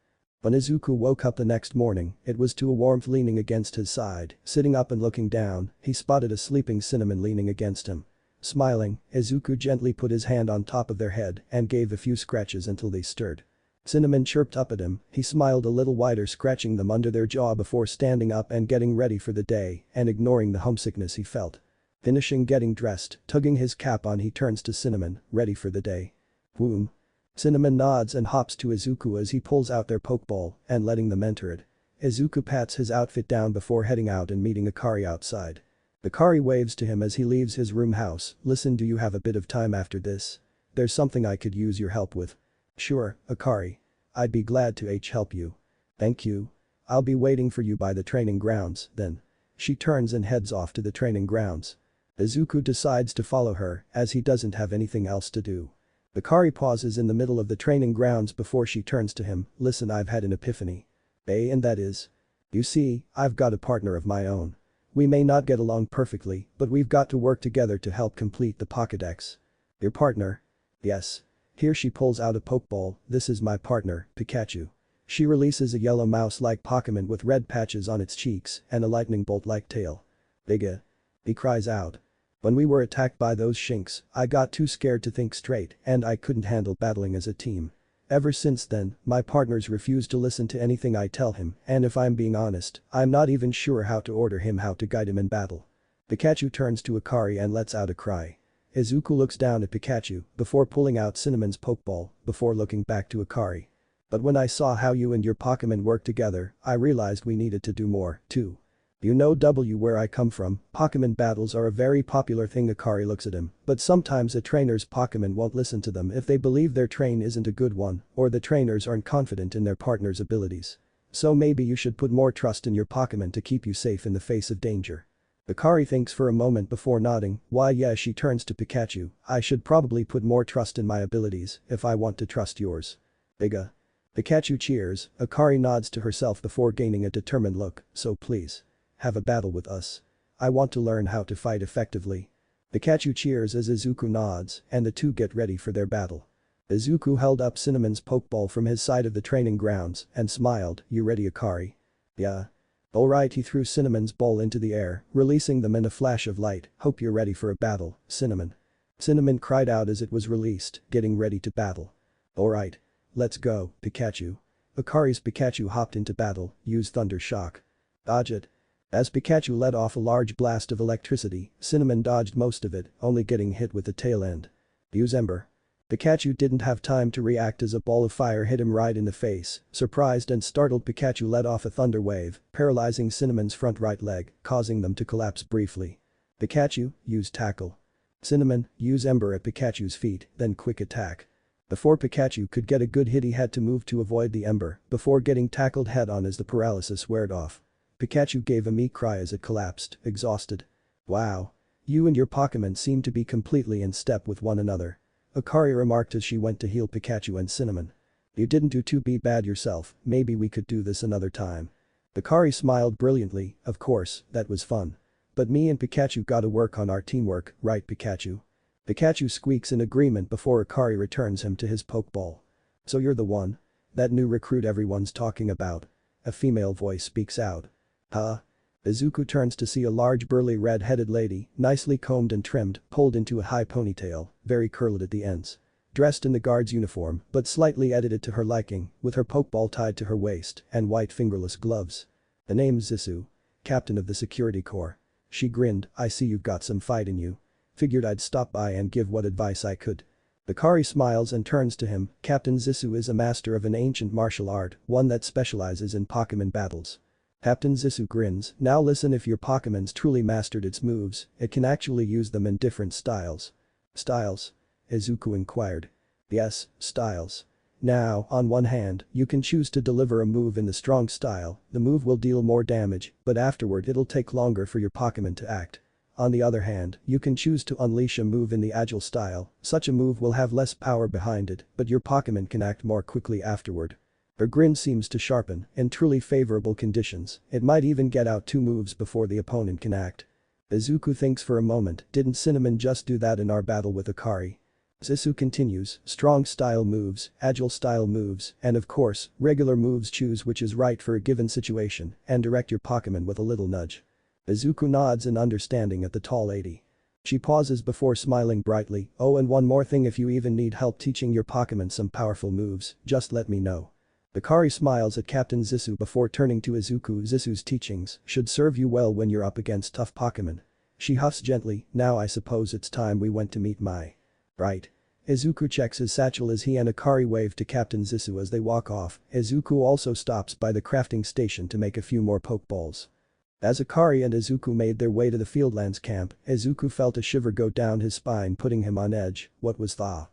When Izuku woke up the next morning, it was to a warmth leaning against his side. Sitting up and looking down, he spotted a sleeping Cinnamon leaning against him. Smiling, Izuku gently put his hand on top of their head and gave a few scratches until they stirred. Cinnamon chirped up at him, he smiled a little wider, scratching them under their jaw before standing up and getting ready for the day and ignoring the homesickness he felt. Finishing getting dressed, tugging his cap on, he turns to Cinnamon, ready for the day. Whoom. Cinnamon nods and hops to Izuku as he pulls out their Pokeball and letting them enter it. Izuku pats his outfit down before heading out and meeting Akari outside. Akari waves to him as he leaves his room house. Listen, do you have a bit of time after this? There's something I could use your help with. Sure, Akari. I'd be glad to help you. Thank you. I'll be waiting for you by the training grounds, then. She turns and heads off to the training grounds. Izuku decides to follow her, as he doesn't have anything else to do. Akari pauses in the middle of the training grounds before she turns to him, listen, I've had an epiphany. And that is? You see, I've got a partner of my own. We may not get along perfectly, but we've got to work together to help complete the Pokédex. Your partner? Yes. Here she pulls out a Pokeball, this is my partner, Pikachu. She releases a yellow mouse-like Pokemon with red patches on its cheeks and a lightning bolt-like tail. Biga. He cries out. When we were attacked by those Shinx, I got too scared to think straight and I couldn't handle battling as a team. Ever since then, my partners refuse to listen to anything I tell him, and if I'm being honest, I'm not even sure how to order him, how to guide him in battle. Pikachu turns to Akari and lets out a cry. Izuku looks down at Pikachu before pulling out Cinnamon's Pokeball before looking back to Akari. But when I saw how you and your Pokemon work together, I realized we needed to do more, too. You know where I come from, Pokemon battles are a very popular thing. Akari looks at him, but sometimes a trainer's Pokemon won't listen to them if they believe their train isn't a good one or the trainers aren't confident in their partner's abilities. So maybe you should put more trust in your Pokemon to keep you safe in the face of danger. Akari thinks for a moment before nodding, why yeah, she turns to Pikachu, I should probably put more trust in my abilities if I want to trust yours. Biga. Pikachu cheers, Akari nods to herself before gaining a determined look, so please. Have a battle with us. I want to learn how to fight effectively. Pikachu cheers as Izuku nods and the two get ready for their battle. Izuku held up Cinnamon's Pokeball from his side of the training grounds and smiled, you ready Akari? Yeah. Alright, he threw Cinnamon's ball into the air, releasing them in a flash of light, hope you're ready for a battle, Cinnamon. Cinnamon cried out as it was released, getting ready to battle. Alright. Let's go, Pikachu. Akari's Pikachu hopped into battle, used Thunder Shock. Dodge it. As Pikachu let off a large blast of electricity, Cinnamon dodged most of it, only getting hit with the tail end. Use Ember. Pikachu didn't have time to react as a ball of fire hit him right in the face. Surprised and startled, Pikachu let off a thunder wave, paralyzing Cinnamon's front right leg, causing them to collapse briefly. Pikachu, use Tackle. Cinnamon, use Ember at Pikachu's feet, then Quick Attack. Before Pikachu could get a good hit, he had to move to avoid the Ember before getting tackled head-on as the paralysis wore off. Pikachu gave a meek cry as it collapsed, exhausted. Wow. You and your Pokemon seem to be completely in step with one another. Akari remarked as she went to heal Pikachu and Cinnamon. You didn't do too bad yourself, maybe we could do this another time. Akari smiled brilliantly, of course, that was fun. But me and Pikachu gotta work on our teamwork, right Pikachu? Pikachu squeaks in agreement before Akari returns him to his Pokeball. So you're the one? That new recruit everyone's talking about? A female voice speaks out. Huh? Izuku turns to see a large burly red-headed lady, nicely combed and trimmed, pulled into a high ponytail, very curled at the ends. Dressed in the guard's uniform, but slightly edited to her liking, with her Pokeball tied to her waist and white fingerless gloves. The name's Zisu. Captain of the Security Corps. She grinned, I see you've got some fight in you. Figured I'd stop by and give what advice I could. Bakari smiles and turns to him, Captain Zisu is a master of an ancient martial art, one that specializes in Pokémon battles. Captain Zisu grins, now listen, if your Pokémon's truly mastered its moves, it can actually use them in different styles. Styles? Izuku inquired. Yes, styles. Now, on one hand, you can choose to deliver a move in the strong style, the move will deal more damage, but afterward it'll take longer for your Pokémon to act. On the other hand, you can choose to unleash a move in the agile style, such a move will have less power behind it, but your Pokémon can act more quickly afterward. Her grin seems to sharpen, in truly favorable conditions, it might even get out 2 moves before the opponent can act. Izuku thinks for a moment, didn't Cinnamon just do that in our battle with Akari? Zisu continues, strong style moves, agile style moves, and of course, regular moves, choose which is right for a given situation, and direct your Pokémon with a little nudge. Izuku nods in understanding at the tall lady. She pauses before smiling brightly, oh, and one more thing, if you even need help teaching your Pokémon some powerful moves, just let me know. Bakari smiles at Captain Zisu before turning to Izuku. Zisu's teachings should serve you well when you're up against tough Pokémon. She huffs gently, now I suppose it's time we went to meet my. Right. Izuku checks his satchel as he and Akari wave to Captain Zisu as they walk off. Izuku also stops by the crafting station to make a few more Pokeballs. As Akari and Izuku made their way to the Fieldlands camp, Izuku felt a shiver go down his spine, putting him on edge. What was that?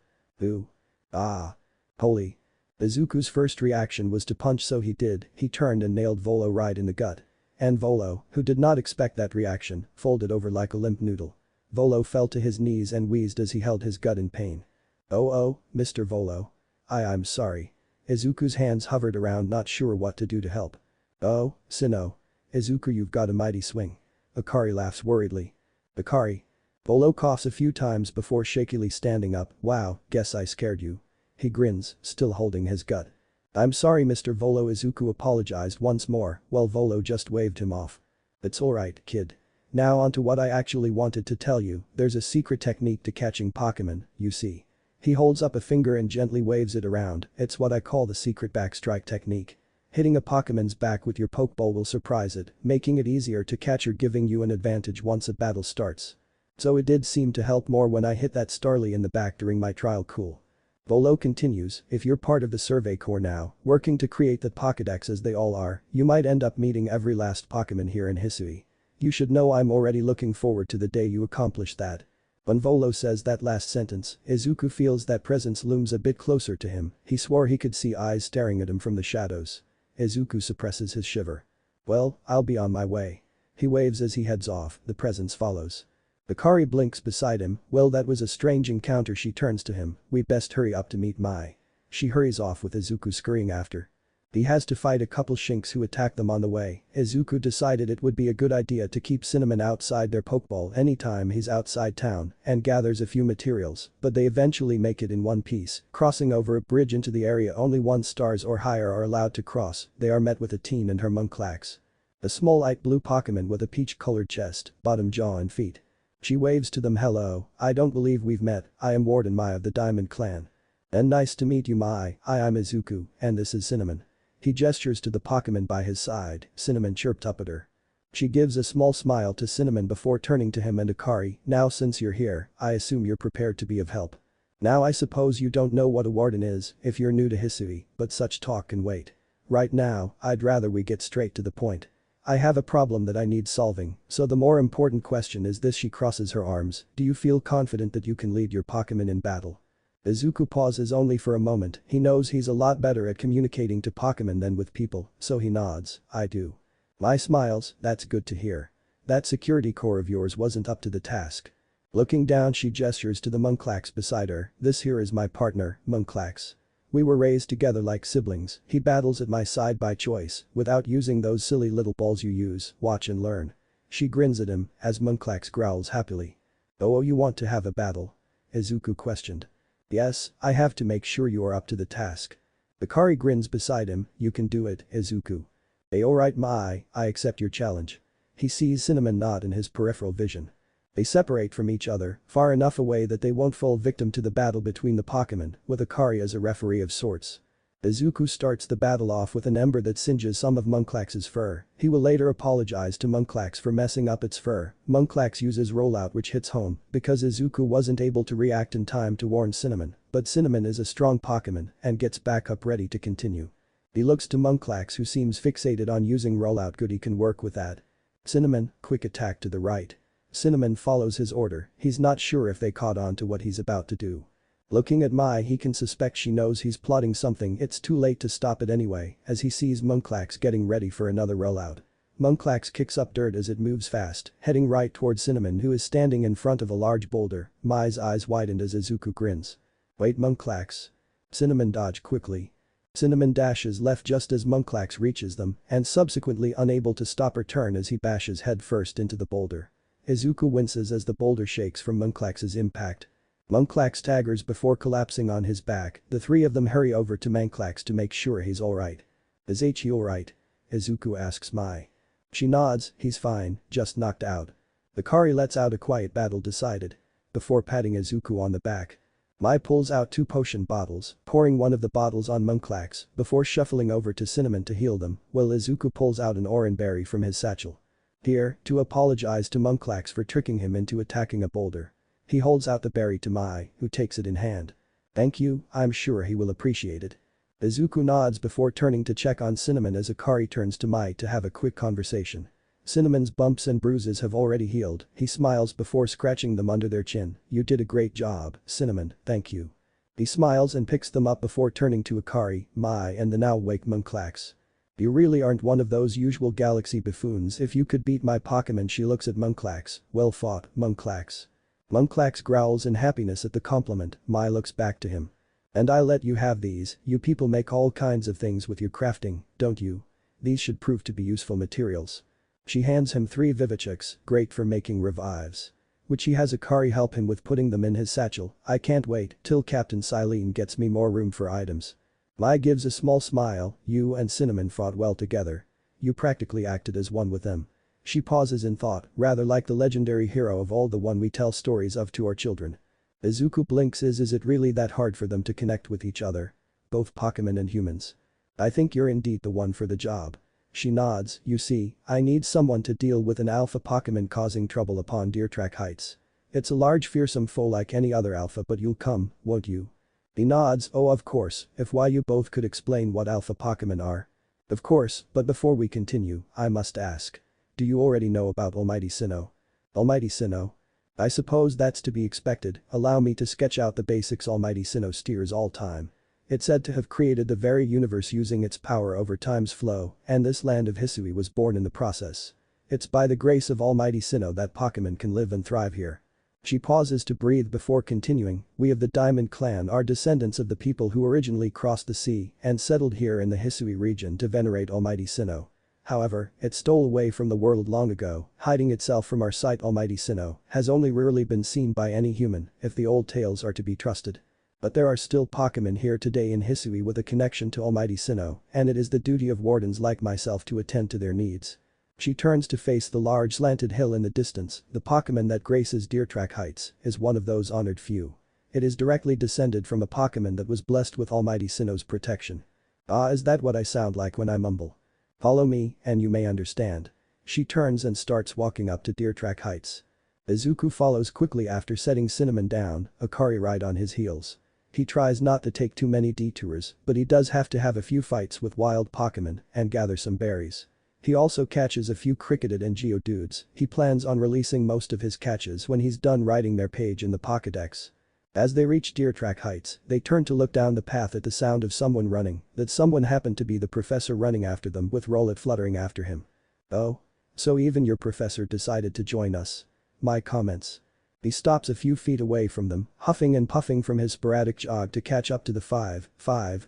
Ooh. Ah. Holy. Izuku's first reaction was to punch, so he did, he turned and nailed Volo right in the gut. And Volo, who did not expect that reaction, folded over like a limp noodle. Volo fell to his knees and wheezed as he held his gut in pain. Oh, Mr. Volo. I'm sorry. Izuku's hands hovered around, not sure what to do to help. Oh, Sinnoh. Izuku, you've got a mighty swing. Akari laughs worriedly. Akari. Volo coughs a few times before shakily standing up, wow, guess I scared you. He grins, still holding his gut. I'm sorry Mr. Volo. Izuku apologized once more, while Volo just waved him off. It's alright, kid. Now on to what I actually wanted to tell you, there's a secret technique to catching Pokémon, you see. He holds up a finger and gently waves it around, it's what I call the secret backstrike technique. Hitting a Pokémon's back with your Pokeball will surprise it, making it easier to catch or giving you an advantage once a battle starts. So it did seem to help more when I hit that Starly in the back during my trial. Cool. Volo continues, if you're part of the Survey Corps now, working to create the Pokédex as they all are, you might end up meeting every last Pokémon here in Hisui. You should know I'm already looking forward to the day you accomplish that. When Volo says that last sentence, Izuku feels that presence looms a bit closer to him, he swore he could see eyes staring at him from the shadows. Izuku suppresses his shiver. Well, I'll be on my way. He waves as he heads off, the presence follows. Bakari blinks beside him, well that was a strange encounter. She turns to him, we best hurry up to meet Mai. She hurries off with Izuku scurrying after. He has to fight a couple shinks who attack them on the way. Izuku decided it would be a good idea to keep Cinnamon outside their Pokeball anytime he's outside town and gathers a few materials, but they eventually make it in one piece, crossing over a bridge into the area only 1 stars or higher are allowed to cross. They are met with a teen and her Munchlax. A small light blue Pokémon with a peach-colored chest, bottom jaw and feet. She waves to them, hello, I don't believe we've met, I am Warden Mai of the Diamond Clan. And nice to meet you Mai, I'm Izuku, and this is Cinnamon. He gestures to the Pokémon by his side, Cinnamon chirped up at her. She gives a small smile to Cinnamon before turning to him and Akari, now since you're here, I assume you're prepared to be of help. Now I suppose you don't know what a warden is if you're new to Hisui, but such talk can wait. Right now, I'd rather we get straight to the point. I have a problem that I need solving, so the more important question is this. She crosses her arms, do you feel confident that you can lead your Pokémon in battle? Izuku pauses only for a moment, he knows he's a lot better at communicating to Pokémon than with people, so he nods, I do. Mai smiles, that's good to hear. That security corps of yours wasn't up to the task. Looking down she gestures to the Munchlax beside her, this here is my partner, Munchlax. We were raised together like siblings, he battles at my side by choice, without using those silly little balls you use, watch and learn. She grins at him as Munclax growls happily. "Oh, you want to have a battle?" Izuku questioned. "Yes, I have to make sure you are up to the task." Bakari grins beside him. "You can do it, Izuku." "Hey, alright Mai, I accept your challenge." He sees Cinnamon nod in his peripheral vision. They separate from each other, far enough away that they won't fall victim to the battle between the Pokemon, with Akari as a referee of sorts. Izuku starts the battle off with an ember that singes some of Munclax's fur. He will later apologize to Munclax for messing up its fur. Munclax uses rollout which hits home because Izuku wasn't able to react in time to warn Cinnamon, but Cinnamon is a strong Pokemon and gets back up ready to continue. He looks to Munclax who seems fixated on using rollout. Good, he can work with that. Cinnamon, quick attack to the right. Cinnamon follows his order. He's not sure if they caught on to what he's about to do. Looking at Mai, he can suspect she knows he's plotting something. It's too late to stop it anyway as he sees Munclax getting ready for another rollout. Munclax kicks up dirt as it moves fast, heading right towards Cinnamon who is standing in front of a large boulder. Mai's eyes widened as Izuku grins. "Wait, Munclax." Cinnamon dodge quickly. Cinnamon dashes left just as Munclax reaches them and subsequently unable to stop her turn as he bashes head first into the boulder. Izuku winces as the boulder shakes from Munclax's impact. Munclax staggers before collapsing on his back. The three of them hurry over to Munclax to make sure he's alright. "Is he alright?" Izuku asks Mai. She nods. "He's fine, just knocked out." Bakari lets out a quiet "battle decided" before patting Izuku on the back. Mai pulls out 2 potion bottles, pouring one of the bottles on Munclax before shuffling over to Cinnamon to heal them, while Izuku pulls out an oran berry from his satchel. Here, to apologize to Munclax for tricking him into attacking a boulder. He holds out the berry to Mai, who takes it in hand. "Thank you, I'm sure he will appreciate it." Izuku nods before turning to check on Cinnamon as Akari turns to Mai to have a quick conversation. Cinnamon's bumps and bruises have already healed. He smiles before scratching them under their chin. "You did a great job, Cinnamon, thank you." He smiles and picks them up before turning to Akari, Mai and the now awake Munclax. "You really aren't one of those usual galaxy buffoons. If you could beat my Pokemon." She looks at Munclax. "Well fought, Munclax." Munclax growls in happiness at the compliment. Mai looks back to him. "And I let you have these. You people make all kinds of things with your crafting, don't you? These should prove to be useful materials." She hands him 3 Vivichucks, great for making revives. Which he has Akari help him with putting them in his satchel. "I can't wait till Captain Silene gets me more room for items." Mai gives a small smile. "You and Cinnamon fought well together. You practically acted as one with them." She pauses in thought, "rather like the legendary hero of all, the one we tell stories of to our children." Izuku blinks. Is it really that hard for them to connect with each other? Both Pokemon and humans. "I think you're indeed the one for the job." She nods. "You see, I need someone to deal with an alpha Pokemon causing trouble upon Deertrack Heights. It's a large fearsome foe like any other alpha, but you'll come, won't you?" He nods. "Oh, of course, if why you both could explain what alpha Pokemon are." "Of course, but before we continue, I must ask. Do you already know about Almighty Sinnoh?" "Almighty Sinnoh? I suppose that's to be expected. Allow me to sketch out the basics. Almighty Sinnoh steers all time. It's said to have created the very universe using its power over time's flow, and this land of Hisui was born in the process. It's by the grace of Almighty Sinnoh that Pokemon can live and thrive here." She pauses to breathe before continuing. "We of the Diamond Clan are descendants of the people who originally crossed the sea and settled here in the Hisui region to venerate Almighty Sinnoh. However, it stole away from the world long ago, hiding itself from our sight. Almighty Sinnoh has only rarely been seen by any human, if the old tales are to be trusted. But there are still Pokemon here today in Hisui with a connection to Almighty Sinnoh, and it is the duty of wardens like myself to attend to their needs." She turns to face the large slanted hill in the distance. "The Pokemon that graces Deertrack Heights is one of those honored few. It is directly descended from a Pokemon that was blessed with Almighty Sinnoh's protection." "Ah, is that what I sound like when I mumble? Follow me, and you may understand." She turns and starts walking up to Deertrack Heights. Izuku follows quickly after, setting Cinnamon down, Akari right on his heels. He tries not to take too many detours, but he does have to have a few fights with wild Pokemon and gather some berries. He also catches a few Cricketid and Geodudes. He plans on releasing most of his catches when he's done writing their page in the Pokédex. As they reach Deertrack Heights, they turn to look down the path at the sound of someone running. That someone happened to be the professor running after them with Rowlet fluttering after him. "Oh? So even your professor decided to join us?" Mai comments. He stops a few feet away from them, huffing and puffing from his sporadic jog to catch up to the five,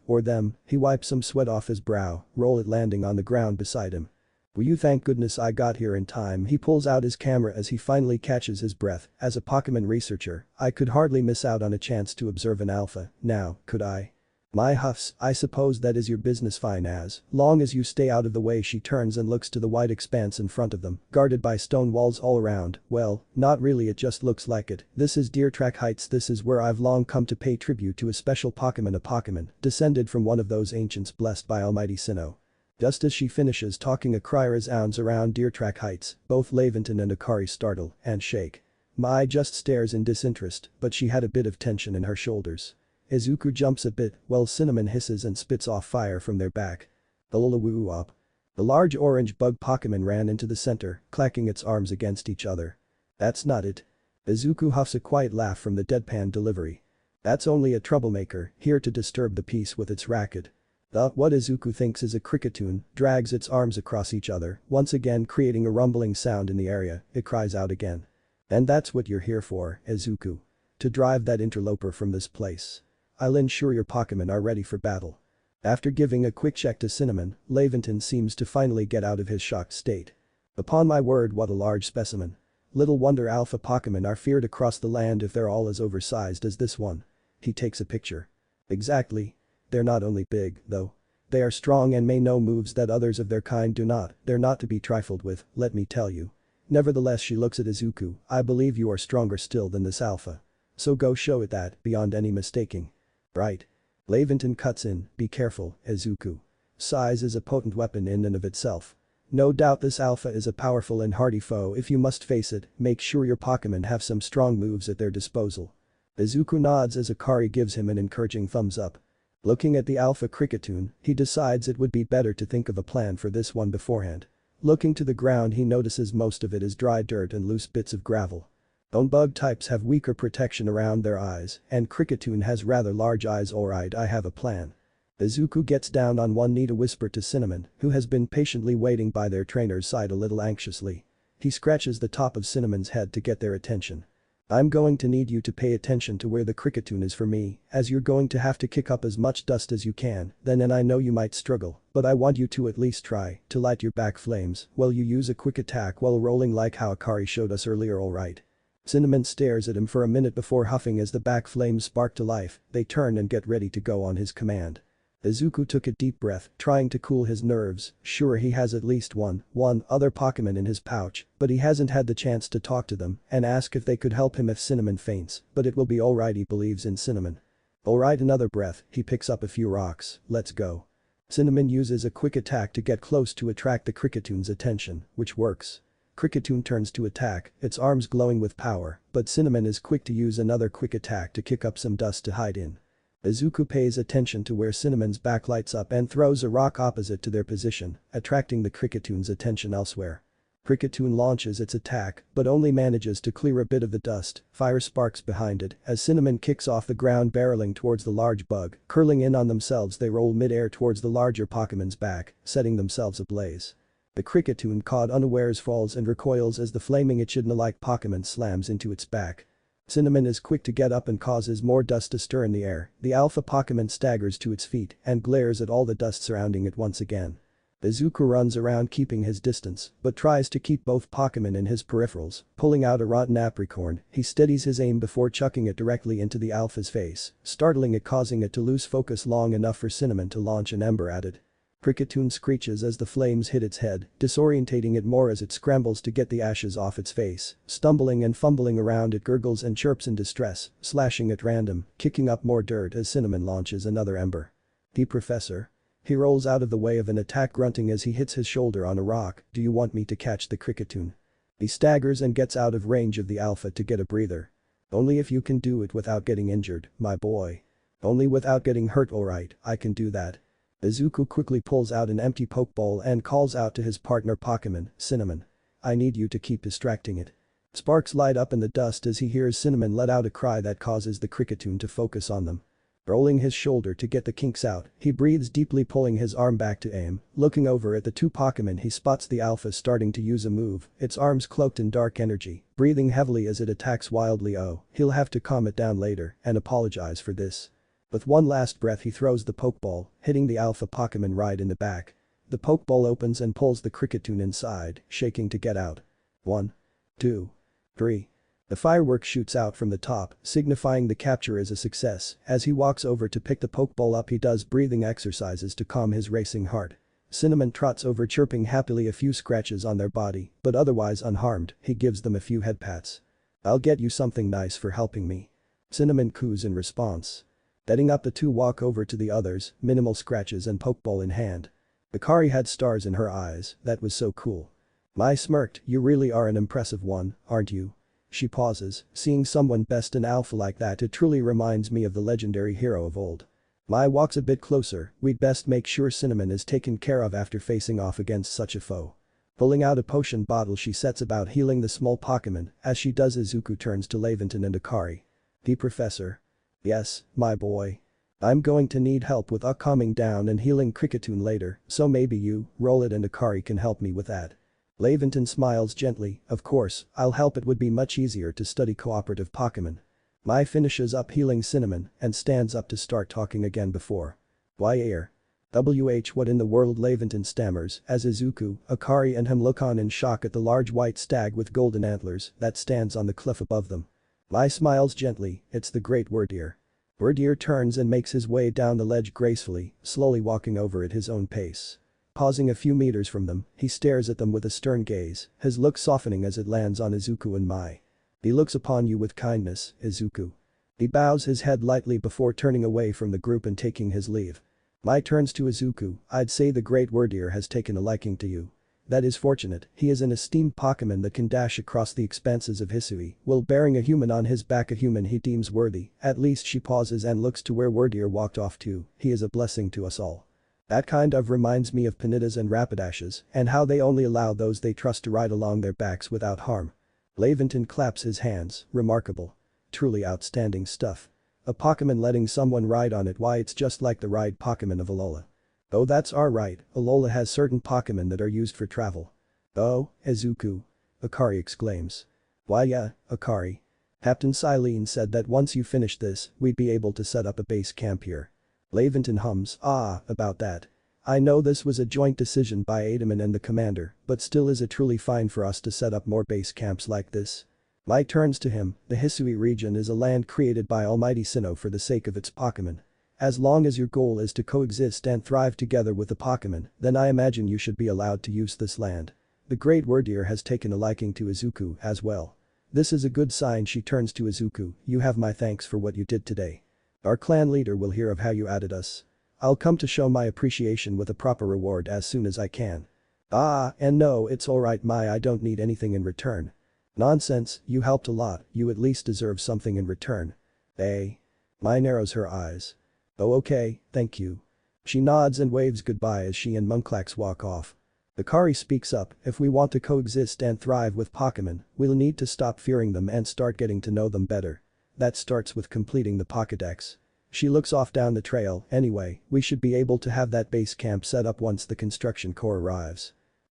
or them. He wipes some sweat off his brow, Rowlet landing on the ground beside him. Will you thank goodness I got here in time. He pulls out his camera as he finally catches his breath. As a Pokemon researcher, I could hardly miss out on a chance to observe an alpha, now, could I? My huffs, I suppose that is your business fine as long as you stay out of the way. She turns and looks to the wide expanse in front of them, guarded by stone walls all around. Well, not really, it just looks like it. This is Deer Track Heights. This is where I've long come to pay tribute to a special Pokemon, a Pokemon descended from one of those ancients blessed by Almighty Sinnoh. Just as she finishes talking, a cry resounds around Deer Track Heights. Both Laventon and Akari startle and shake. Mai just stares in disinterest, but she had a bit of tension in her shoulders. Izuku jumps a bit while Cinnamon hisses and spits off fire from their back. Up. The large orange bug Pokemon ran into the center, clacking its arms against each other. That's not it. Izuku huffs a quiet laugh from the deadpan delivery. That's only a troublemaker, here to disturb the peace with its racket. What Izuku thinks is a Cricketune drags its arms across each other, once again creating a rumbling sound in the area. It cries out again. And that's what you're here for, Izuku. To drive that interloper from this place. I'll ensure your Pokemon are ready for battle. After giving a quick check to Cinnamon, Laventon seems to finally get out of his shocked state. Upon my word, what a large specimen. Little wonder alpha Pokemon are feared across the land if they're all as oversized as this one. He takes a picture. Exactly. They're not only big, though. They are strong and may know moves that others of their kind do not. They're not to be trifled with, let me tell you. Nevertheless, she looks at Izuku. I believe you are stronger still than this alpha. So go show it that, beyond any mistaking. Right. Laventon cuts in, be careful, Izuku. Size is a potent weapon in and of itself. No doubt this alpha is a powerful and hardy foe. If you must face it, make sure your Pokemon have some strong moves at their disposal. Izuku nods as Akari gives him an encouraging thumbs up. Looking at the alpha Cricketune, he decides it would be better to think of a plan for this one beforehand. Looking to the ground, he notices most of it is dry dirt and loose bits of gravel. Bug types have weaker protection around their eyes, and Cricketune has rather large eyes. Alright, I have a plan. Izuku gets down on one knee to whisper to Cinnamon, who has been patiently waiting by their trainer's side a little anxiously. He scratches the top of Cinnamon's head to get their attention. I'm going to need you to pay attention to where the Cricketune is for me, as you're going to have to kick up as much dust as you can, then, and I know you might struggle, but I want you to at least try to light your back flames while you use a quick attack while rolling like how Akari showed us earlier. Alright. Cinnamon stares at him for a minute before huffing as the back flames spark to life. They turn and get ready to go on his command. Izuku took a deep breath, trying to cool his nerves. Sure, he has at least one other Pokemon in his pouch, but he hasn't had the chance to talk to them and ask if they could help him if Cinnamon faints, but it will be alright, he believes in Cinnamon. Alright, another breath, he picks up a few rocks, let's go. Cinnamon uses a quick attack to get close to attract the Cricketune's attention, which works. Cricketune turns to attack, its arms glowing with power, but Cinnamon is quick to use another quick attack to kick up some dust to hide in. Izuku pays attention to where Cinnamon's back lights up and throws a rock opposite to their position, attracting the Cricketune's attention elsewhere. Cricketune launches its attack, but only manages to clear a bit of the dust. Fire sparks behind it as Cinnamon kicks off the ground, barreling towards the large bug. Curling in on themselves, they roll mid-air towards the larger Pokemon's back, setting themselves ablaze. The Cricketune, caught unawares, falls and recoils as the flaming Echidna-like Pokemon slams into its back. Cinnamon is quick to get up and causes more dust to stir in the air. The alpha Pokemon staggers to its feet and glares at all the dust surrounding it once again. Izuku runs around keeping his distance, but tries to keep both Pokemon in his peripherals. Pulling out a rotten apricorn, he steadies his aim before chucking it directly into the alpha's face, startling it, causing it to lose focus long enough for Cinnamon to launch an ember at it. Cricketune screeches as the flames hit its head, disorientating it more as it scrambles to get the ashes off its face. Stumbling and fumbling around, it gurgles and chirps in distress, slashing at random, kicking up more dirt as Cinnamon launches another ember. The professor. He rolls out of the way of an attack, grunting as he hits his shoulder on a rock. Do you want me to catch the Cricketune? He staggers and gets out of range of the alpha to get a breather. Only if you can do it without getting injured, my boy. Only without getting hurt. Alright, I can do that. Izuku quickly pulls out an empty Pokeball and calls out to his partner Pokemon, Cinnamon. I need you to keep distracting it. Sparks light up in the dust as he hears Cinnamon let out a cry that causes the Cricketune to focus on them. Rolling his shoulder to get the kinks out, he breathes deeply, pulling his arm back to aim. Looking over at the two Pokemon, he spots the alpha starting to use a move, its arms cloaked in dark energy, breathing heavily as it attacks wildly. Oh, he'll have to calm it down later and apologize for this. With one last breath, he throws the Pokeball, hitting the alpha Pokemon right in the back. The Pokeball opens and pulls the Cricketune inside, shaking to get out. 1, 2, 3. The firework shoots out from the top, signifying the capture is a success. As he walks over to pick the Pokeball up, he does breathing exercises to calm his racing heart. Cinnamon trots over, chirping happily, a few scratches on their body, but otherwise unharmed. He gives them a few head pats. "I'll get you something nice for helping me." Cinnamon coos in response. Getting up, the two walk over to the others, minimal scratches and Pokeball in hand. Akari had stars in her eyes. "That was so cool." Mai smirked. "You really are an impressive one, aren't you?" She pauses. "Seeing someone best in alpha like that, it truly reminds me of the legendary hero of old." Mai walks a bit closer. "We'd best make sure Cinnamon is taken care of after facing off against such a foe." Pulling out a potion bottle, she sets about healing the small Pokemon. As she does, Izuku turns to Laventon and Akari. "The professor?" "Yes, my boy. I'm going to need help with calming down and healing Cricketune later, so maybe you, Roll-It and Akari can help me with that." Laventon smiles gently. "Of course, I'll help. It would be much easier to study cooperative Pokemon." Mai finishes up healing Cinnamon and stands up to start talking again before. "Why air? What in the world?" Laventon stammers as Izuku, Akari and him look on in shock at the large white stag with golden antlers that stands on the cliff above them. Mai smiles gently. "It's the great Wardeer." Wardeer turns and makes his way down the ledge gracefully, slowly walking over at his own pace. Pausing a few meters from them, he stares at them with a stern gaze, his look softening as it lands on Izuku and Mai. "He looks upon you with kindness, Izuku." He bows his head lightly before turning away from the group and taking his leave. Mai turns to Izuku. "I'd say the great Wardeer has taken a liking to you. That is fortunate. He is an esteemed Pokemon that can dash across the expanses of Hisui, while bearing a human on his back, a human he deems worthy." At least. She pauses and looks to where Wardeer walked off to. "He is a blessing to us all." That kind of reminds me of Panitas and Rapidashes and how they only allow those they trust to ride along their backs without harm. Laventon claps his hands. "Remarkable. Truly outstanding stuff. A Pokemon letting someone ride on it, why it's just like the ride Pokemon of Alola." "Oh, that's right. Alola has certain Pokemon that are used for travel." "Oh, Izuku." Akari exclaims. "Why yeah, Akari. Captain Silene said that once you finish this, we'd be able to set up a base camp here." Laventon hums. About that. "I know this was a joint decision by Adaman and the commander, but still, is it truly fine for us to set up more base camps like this?" Mai turns to him. "The Hisui region is a land created by Almighty Sinnoh for the sake of its Pokemon. As long as your goal is to coexist and thrive together with the Pokemon, then I imagine you should be allowed to use this land." The great Wardeer has taken a liking to Izuku as well. This is a good sign. She turns to Izuku. "You have my thanks for what you did today. Our clan leader will hear of how you added us. I'll come to show my appreciation with a proper reward as soon as I can." And no, it's alright Mai, I don't need anything in return." "Nonsense, you helped a lot, you at least deserve something in return." "Eh?" Mai narrows her eyes. "Oh okay, thank you." She nods and waves goodbye as she and Munchlax walk off. Akari speaks up. "If we want to coexist and thrive with Pokemon, we'll need to stop fearing them and start getting to know them better. That starts with completing the Pokédex." She looks off down the trail. "Anyway, we should be able to have that base camp set up once the construction corps arrives."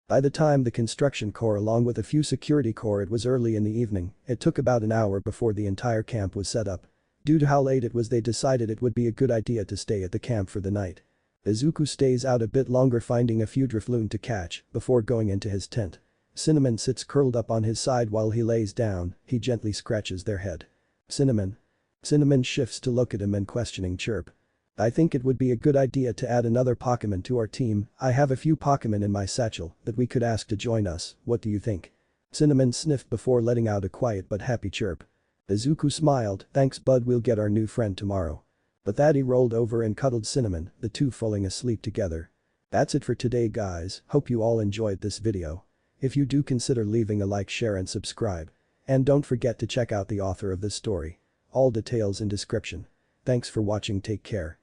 By the time the construction corps along with a few security corps, it was early in the evening. It took about an hour before the entire camp was set up. Due to how late it was, they decided it would be a good idea to stay at the camp for the night. Izuku stays out a bit longer, finding a few Drifloon to catch before going into his tent. Cinnamon sits curled up on his side while he lays down. He gently scratches their head. "Cinnamon." Cinnamon shifts to look at him and questioning chirp. "I think it would be a good idea to add another Pokemon to our team. I have a few Pokemon in my satchel that we could ask to join us. What do you think?" Cinnamon sniffed before letting out a quiet but happy chirp. Izuku smiled. "Thanks bud, we'll get our new friend tomorrow." With that he rolled over and cuddled Cinnamon, the two falling asleep together. That's it for today guys, hope you all enjoyed this video. If you do, consider leaving a like, share and subscribe. And don't forget to check out the author of this story. All details in description. Thanks for watching, take care.